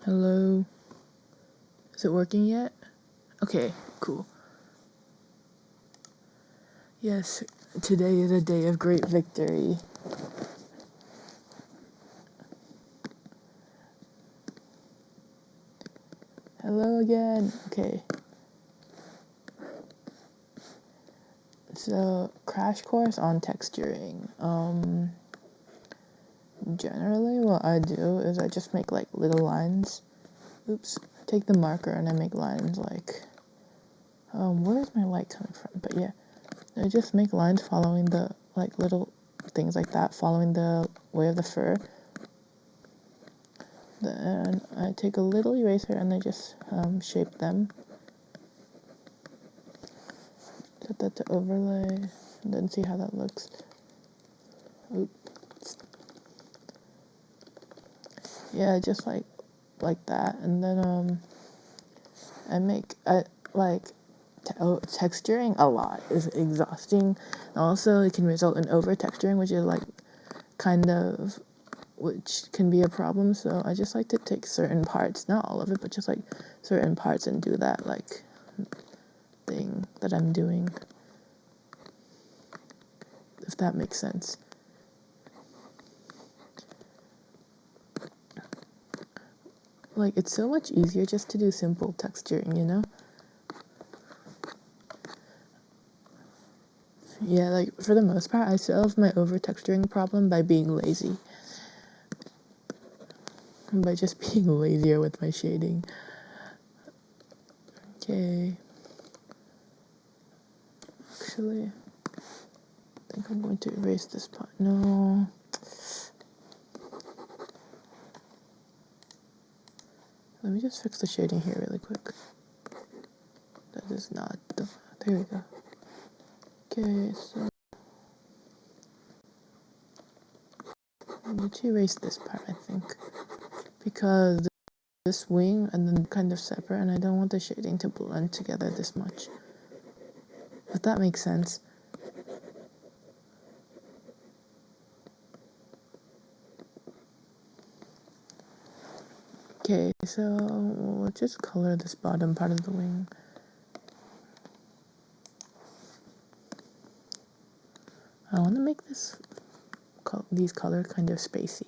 Hello? Is it working yet? Okay, cool. Yes, today is a day of great victory. Hello again. Okay. So, crash course on texturing. Generally what I do is I just make like little lines. Oops. Take the marker and I make lines like, where's my light coming from? But yeah, I just make lines following the, like little things like that, following the way of the fur. Then I take a little eraser and I just shape them. Set that to overlay, and then see how that looks. Oops. Yeah, just like that, and then texturing a lot is exhausting. Also, it can result in over texturing, which is like which can be a problem. So I just like to take certain parts, not all of it, but just like certain parts and do that like thing that I'm doing, if that makes sense. Like, it's so much easier just to do simple texturing, you know? Yeah, like, for the most part, I solve my over-texturing problem by being lazy. By just being lazier with my shading. Okay. Actually, I think I'm going to erase this part. No. Let me just fix the shading here really quick. That is not the... There we go. Okay, so... I need to erase this part, I think. Because this wing and then kind of separate, and I don't want the shading to blend together this much. If that makes sense. Okay, so we'll just color this bottom part of the wing. I want to make these colors kind of spacey.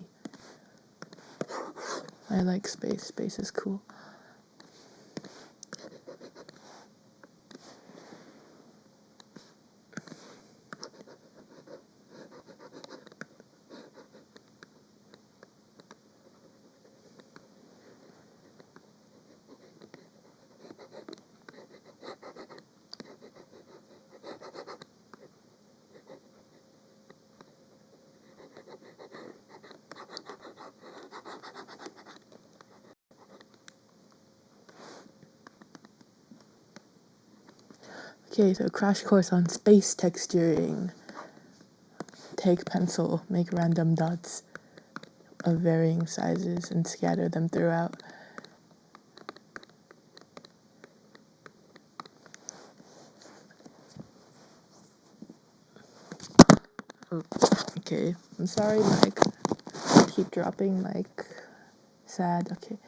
I like space. Space is cool. Okay, so crash course on space texturing. Take pencil, make random dots of varying sizes and scatter them throughout. Oh, okay, I'm sorry, Mike. Keep dropping, Mike. Sad, okay.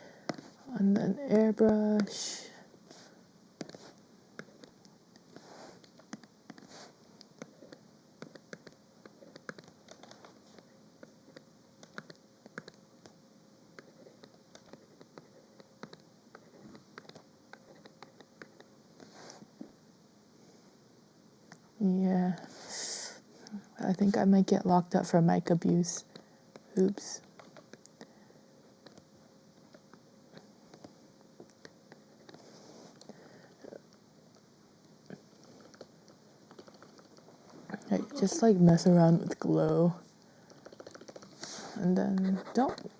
And then airbrush. Yeah. I think I might get locked up for mic abuse. Oops. Right, just like mess around with glow. And then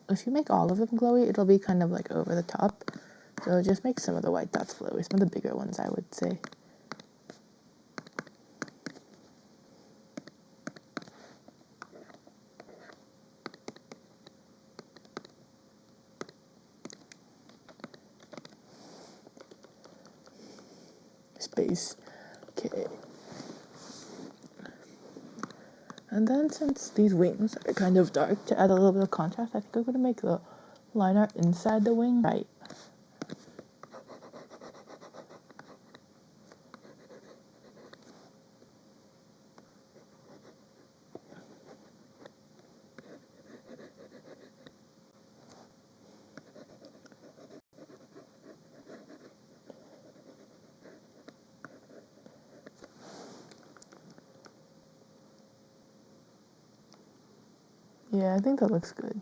if you make all of them glowy, it'll be kind of like over the top. So just make some of the white dots glowy, some of the bigger ones, I would say. Space. Okay. And then since these wings are kind of dark, to add a little bit of contrast, I think I'm going to make the line art inside the wing, right? Yeah, I think that looks good.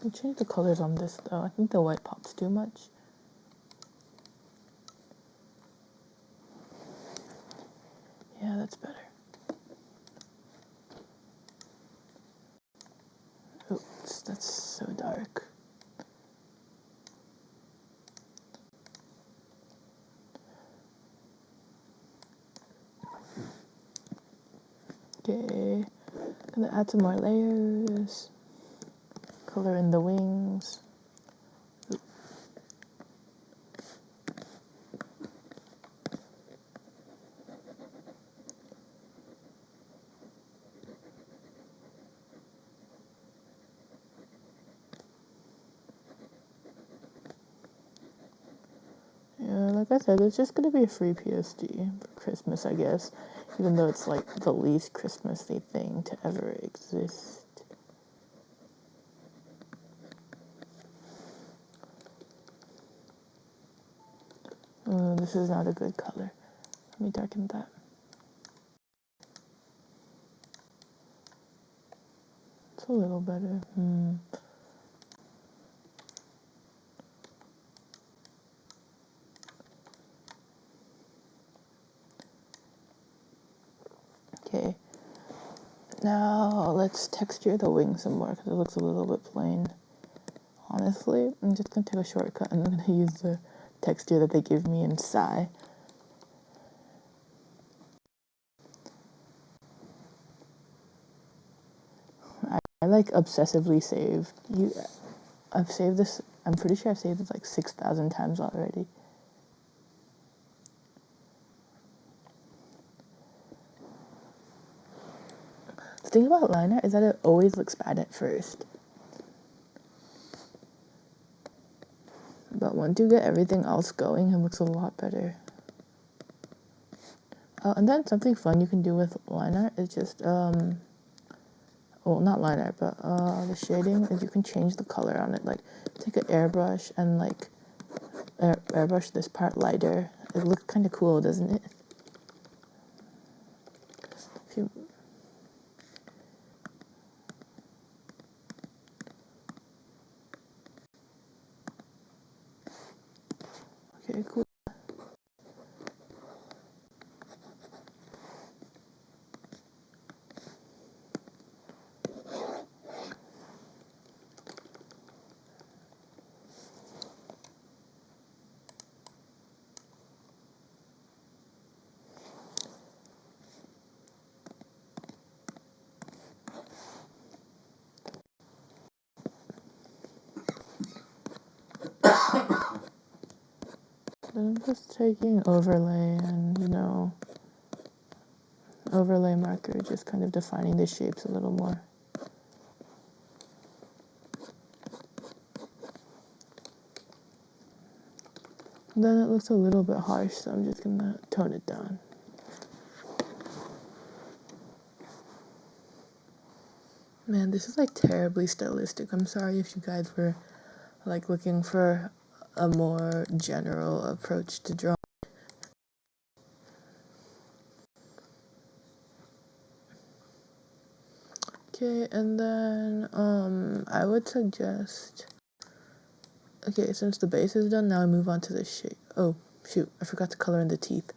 I'll change the colors on this though. I think the white pops too much. Yeah, that's better. Oops, that's so dark. Okay, gonna add some more layers. Color in the wings. Yeah, like I said, it's just gonna be a free PSD for Christmas, I guess. Even though it's like the least Christmassy thing to ever exist. Oh, this is not a good color. Let me darken that. It's a little better. Okay. Now let's texture the wing some more because it looks a little bit plain. Honestly, I'm just gonna take a shortcut and I'm gonna use the texture that they give me in Psy. I like obsessively saved. I've saved this. I'm pretty sure I've saved this like 6,000 times already. The thing about liner is that it always looks bad at first. But once you get everything else going, it looks a lot better. And then something fun you can do with line art is just, well, not line art, but the shading is you can change the color on it. Like, take an airbrush and like airbrush this part lighter. It looks kind of cool, doesn't it? If you, okay, cool. I'm just taking overlay and, overlay marker, just kind of defining the shapes a little more. Then it looks a little bit harsh, so I'm just gonna tone it down. Man, this is like terribly stylistic. I'm sorry if you guys were like looking for a more general approach to drawing. Okay, and then I would suggest, okay, since the base is done, now I move on to the shape. Oh shoot, I forgot to color in the teeth.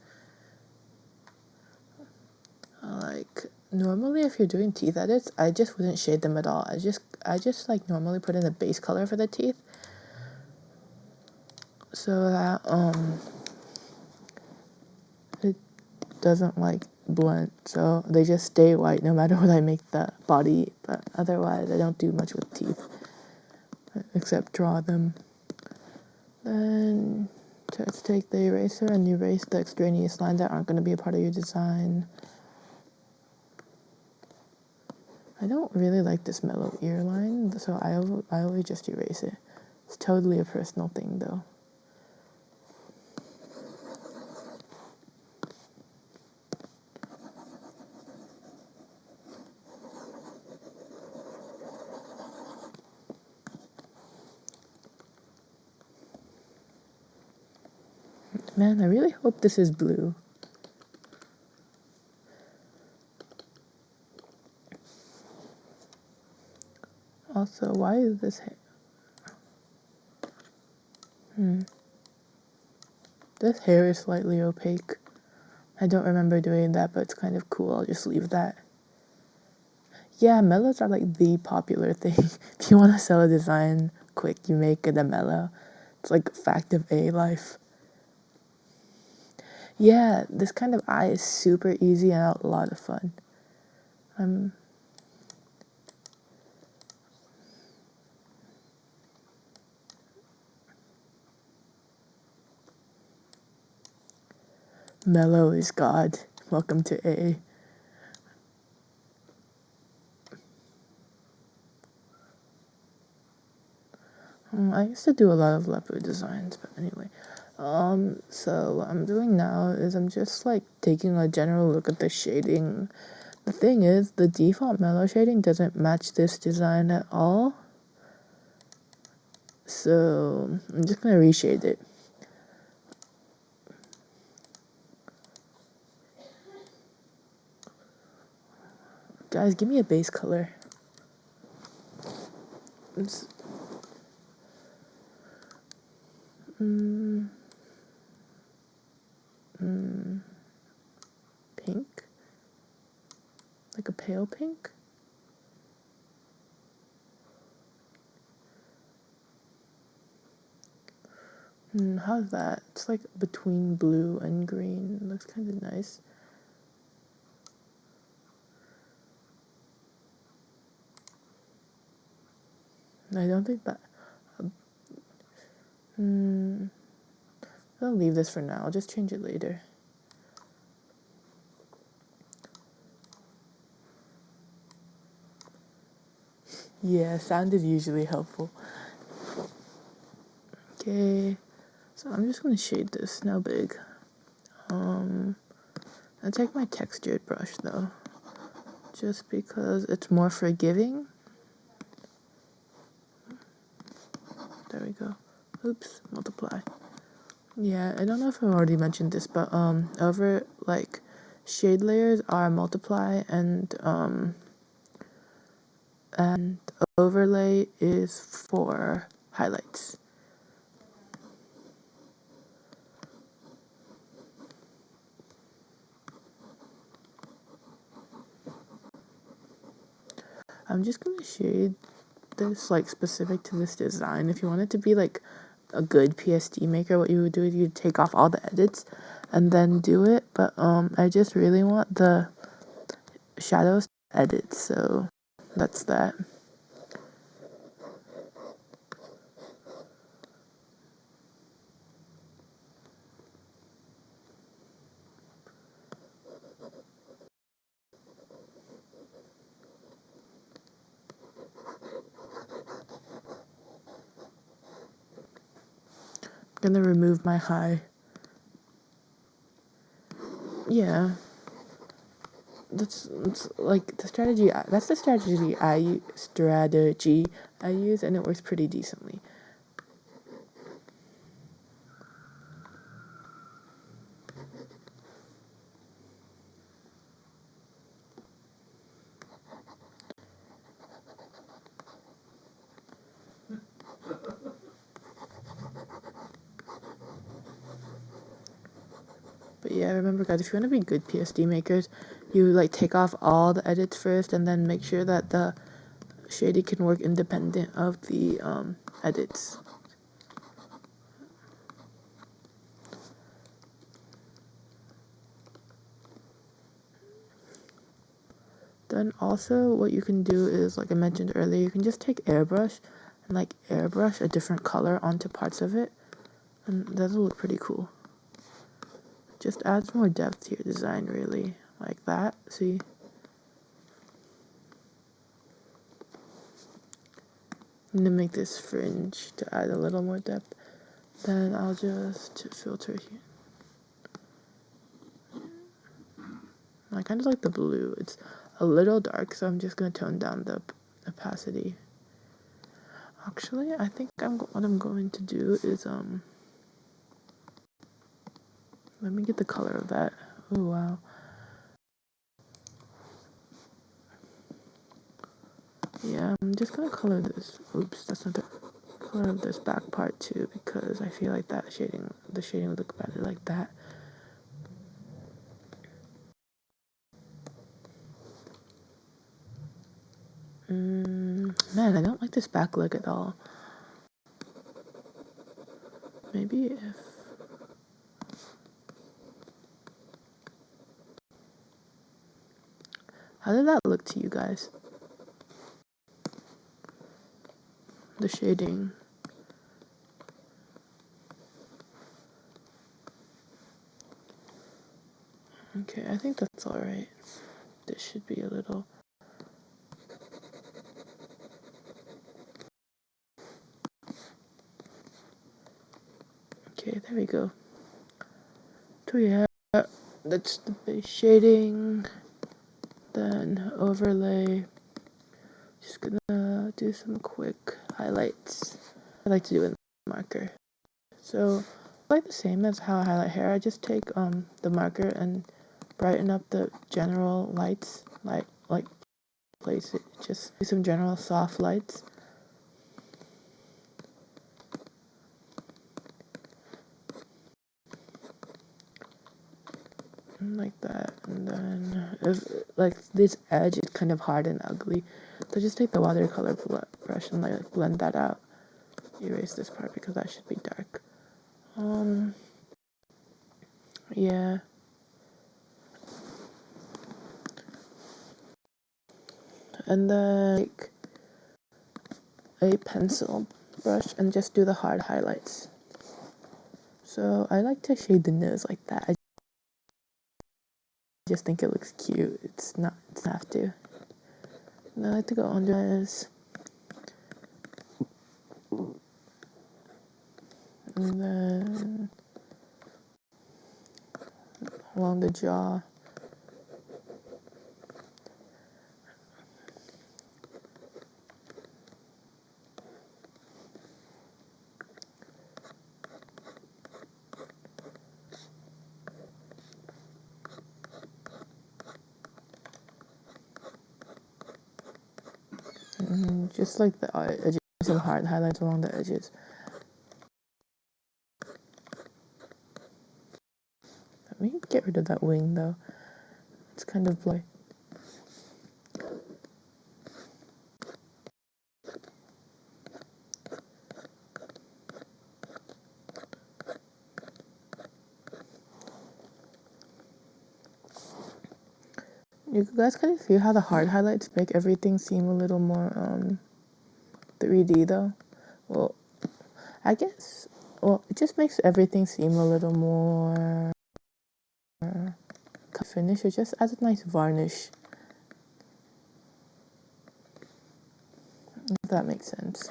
Like normally if you're doing teeth edits, I just wouldn't shade them at all. I just like normally put in the base color for the teeth so that it doesn't like blend, so they just stay white no matter what I make the body. But otherwise I don't do much with teeth except draw them. Then let's take the eraser and erase the extraneous lines that aren't going to be a part of your design. I don't really like this mellow ear line, so I always just erase it. It's totally a personal thing though. Man, I really hope this is blue. Also, why is this this hair is slightly opaque. I don't remember doing that, but it's kind of cool. I'll just leave that. Yeah, mellows are like the popular thing. If you want to sell a design quick, you make it a mellow. It's like fact of A life. Yeah, this kind of eye is super easy and a lot of fun. Mellow is God. Welcome to A. I used to do a lot of leopard designs, but anyway. So what I'm doing now is I'm just like taking a general look at the shading. The thing is, the default mellow shading doesn't match this design at all. So I'm just gonna reshade it. Guys, give me a base color. It's, pink? Like a pale pink? How's that? It's like between blue and green. It looks kind of nice. I don't think that... I'll leave this for now. I'll just change it later. Yeah, sound is usually helpful. Okay, so I'm just gonna shade this, no big. I'll take my textured brush though, just because it's more forgiving. There we go. Oops, multiply. Yeah, I don't know if I already mentioned this, but over like shade layers are multiply and overlay is for highlights. I'm just gonna shade this like specific to this design. If you want it to be like a good PSD maker, what you would do is you'd take off all the edits and then do it. But I just really want the shadows to edit, so that's that. I'm gonna remove my high. Yeah, that's like the strategy. That's the strategy I use, and it works pretty decently. But yeah, remember guys, if you want to be good PSD makers, you like take off all the edits first and then make sure that the shading can work independent of the edits. Then also what you can do is, like I mentioned earlier, you can just take airbrush and like airbrush a different color onto parts of it, and that'll look pretty cool. Just adds more depth to your design, really, like that. See? And to make this fringe to add a little more depth, then I'll just filter here. I kind of like the blue. It's a little dark, so I'm just going to tone down the opacity. Actually, I think what I'm going to do is, let me get the color of that. Oh, wow. Yeah, I'm just going to color this. Oops, that's not the color of this back part too, because I feel like the shading would look better like that. Man, I don't like this back leg at all. Maybe if... How did that look to you guys? The shading. Okay, I think that's alright. This should be a little... Okay, there we go. So yeah, that's the base shading. Then overlay. Just gonna do some quick highlights. I like to do it with a marker. So, like the same as how I highlight hair, I just take the marker and brighten up the general lights, like place it, just do some general soft lights. Like that, and then if like this edge is kind of hard and ugly, so just take the watercolor brush and like blend that out. Erase this part because that should be dark. Yeah. And then take a pencil brush and just do the hard highlights. So I like to shade the nose like that. I just think it looks cute. It's not have to. And I like to go under this. And then along the jaw. Just like the edges, some hard highlights along the edges. Let me get rid of that wing though. It's kind of like... You guys kind of feel how the hard highlights make everything seem a little more 3D though? Well, I guess, well, it just makes everything seem a little more finished. It just adds a nice varnish. If that makes sense.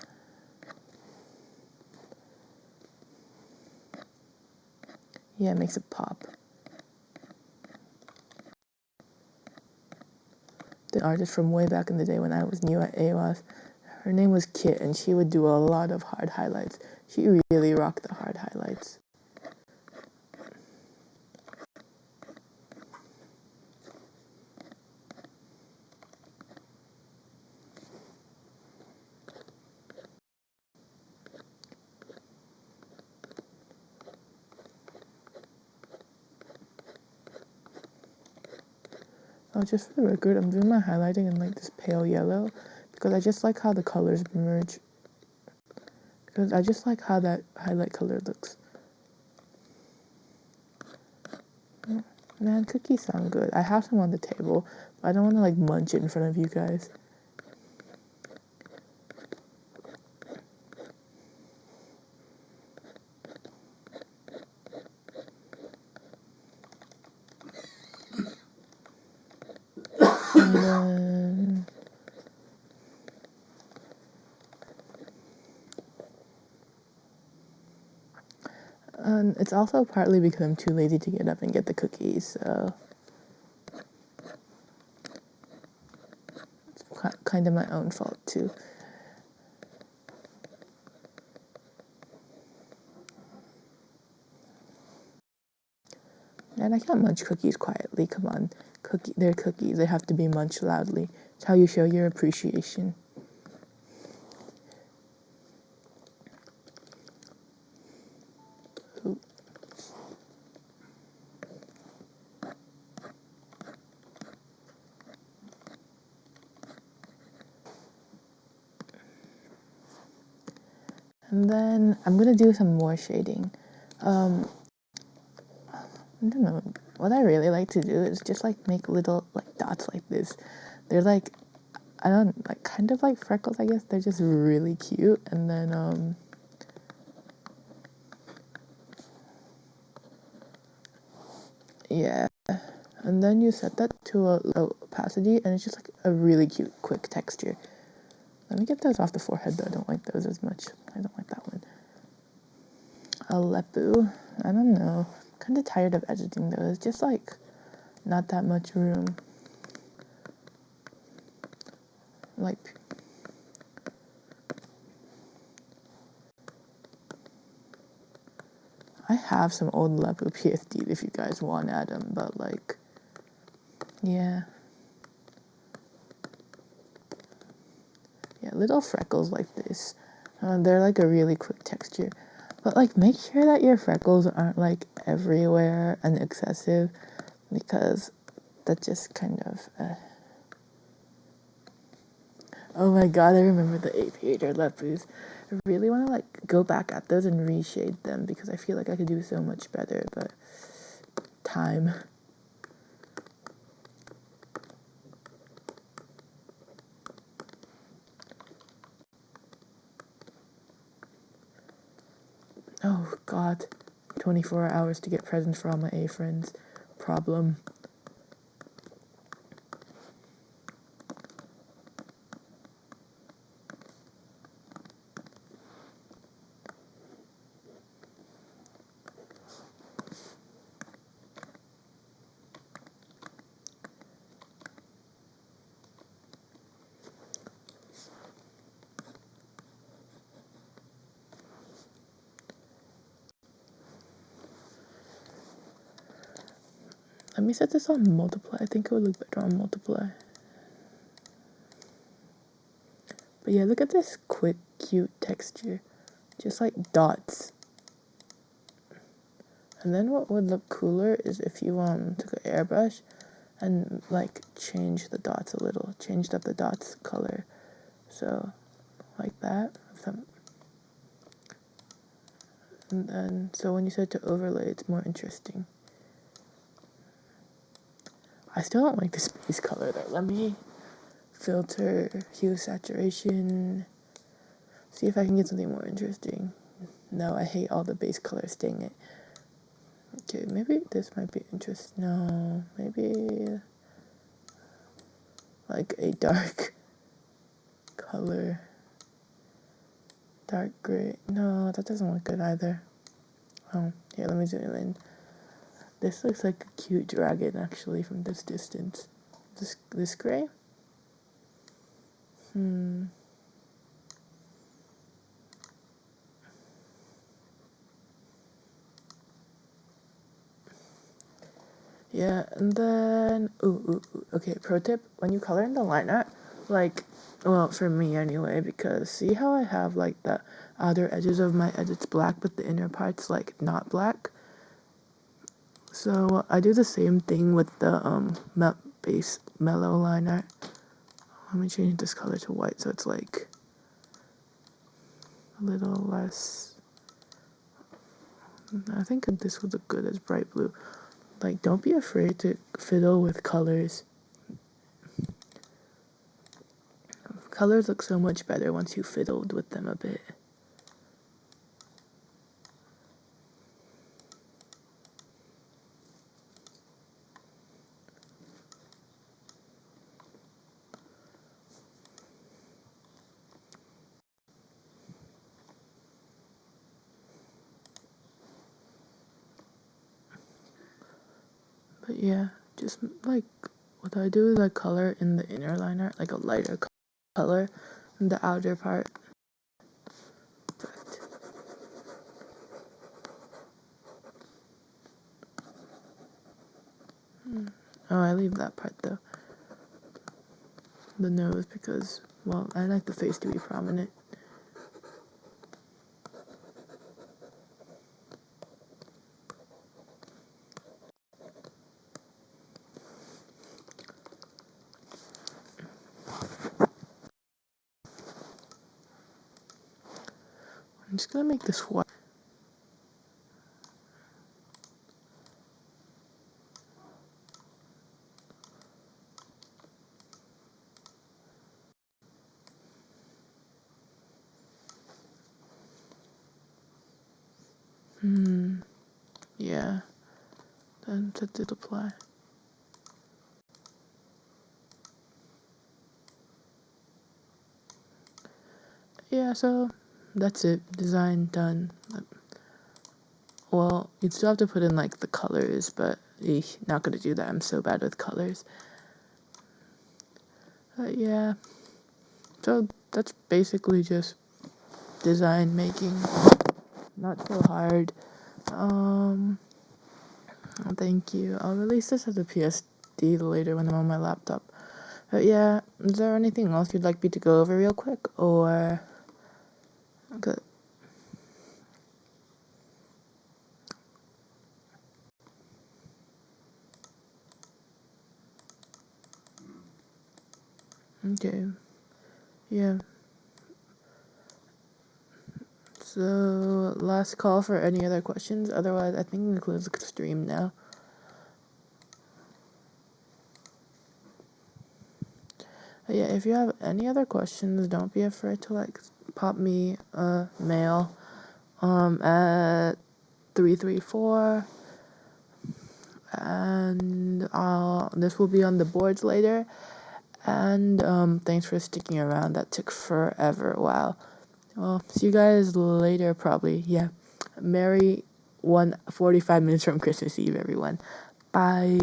Yeah, it makes it pop. The artist from way back in the day when I was new at AWAS, her name was Kit, and she would do a lot of hard highlights. She really rocked the hard highlights. Oh, just for the record, I'm doing my highlighting in like this pale yellow because I just like how the colors merge. Because I just like how that highlight color looks. Man, cookies sound good. I have some on the table, but I don't want to like munch it in front of you guys. And then And it's also partly because I'm too lazy to get up and get the cookies, so it's kind of my own fault too. And I can't munch cookies quietly. Come on, they're cookies. They have to be munched loudly. It's how you show your appreciation. Ooh. And then I'm gonna do some more shading. I don't know. What I really like to do is just like make little like dots like this. They're like, I don't like kind of like freckles, I guess. They're just really cute. And then yeah. And then you set that to a low opacity, and it's just like a really cute, quick texture. Let me get those off the forehead though. I don't like those as much. I don't like that one. Aleppo. I don't know. I'm kind of tired of editing those. Just like not that much room. Like I have some old Aleppo PFDs if you guys want to add them, but like yeah. Yeah, little freckles like this. They're like a really quick texture. But like make sure that your freckles aren't like everywhere and excessive, because that just kind of Oh my god, I remember the 8th grader Lepus. I really want to like go back at those and reshade them because I feel like I could do so much better, but time. Oh god, 24 hours to get presents for all my A friends. Problem. Let me set this on multiply. I think it would look better on multiply. But yeah, look at this quick, cute texture. Just like dots. And then what would look cooler is if you took an airbrush and like change the dots a little. Changed up the dots color. So like that. And then so when you set to overlay, it's more interesting. I still don't like the space color though. Let me filter, hue, saturation. See if I can get something more interesting. No, I hate all the base colors, dang it. Okay, maybe this might be interesting. No, maybe like a dark color. Dark gray. No, that doesn't look good either. Oh, here, let me zoom in. This looks like a cute dragon actually from this distance. This gray? Yeah, and then okay, pro tip, when you color in the line art, like, well, for me anyway, because see how I have like the outer edges of my edits black but the inner parts like not black? So I do the same thing with the base mellow line art. Let me change this color to white so it's like a little less. I think this would look good as bright blue. Like, don't be afraid to fiddle with colors. Colors look so much better once you fiddled with them a bit. But yeah, just like what I do is I color in the inner liner, like a lighter color in the outer part. But oh, I leave that part though. The nose, because, well, I like the face to be prominent. I'm just gonna make this white. Yeah, then that did apply. Yeah, so that's it. Design done. Well, you'd still have to put in like the colors, but not gonna do that. I'm so bad with colors. But yeah, so that's basically just design making. Not so hard. Thank you. I'll release this as a PSD later when I'm on my laptop. But yeah, is there anything else you'd like me to go over real quick, or good? Okay. Yeah. So last call for any other questions. Otherwise, I think we close the stream now. But yeah, if you have any other questions, don't be afraid to like pop me a mail at 334, and this will be on the boards later. And thanks for sticking around. That took forever. Wow. Well, see you guys later, probably. Yeah. Merry 1:45 minutes from Christmas Eve, everyone. Bye.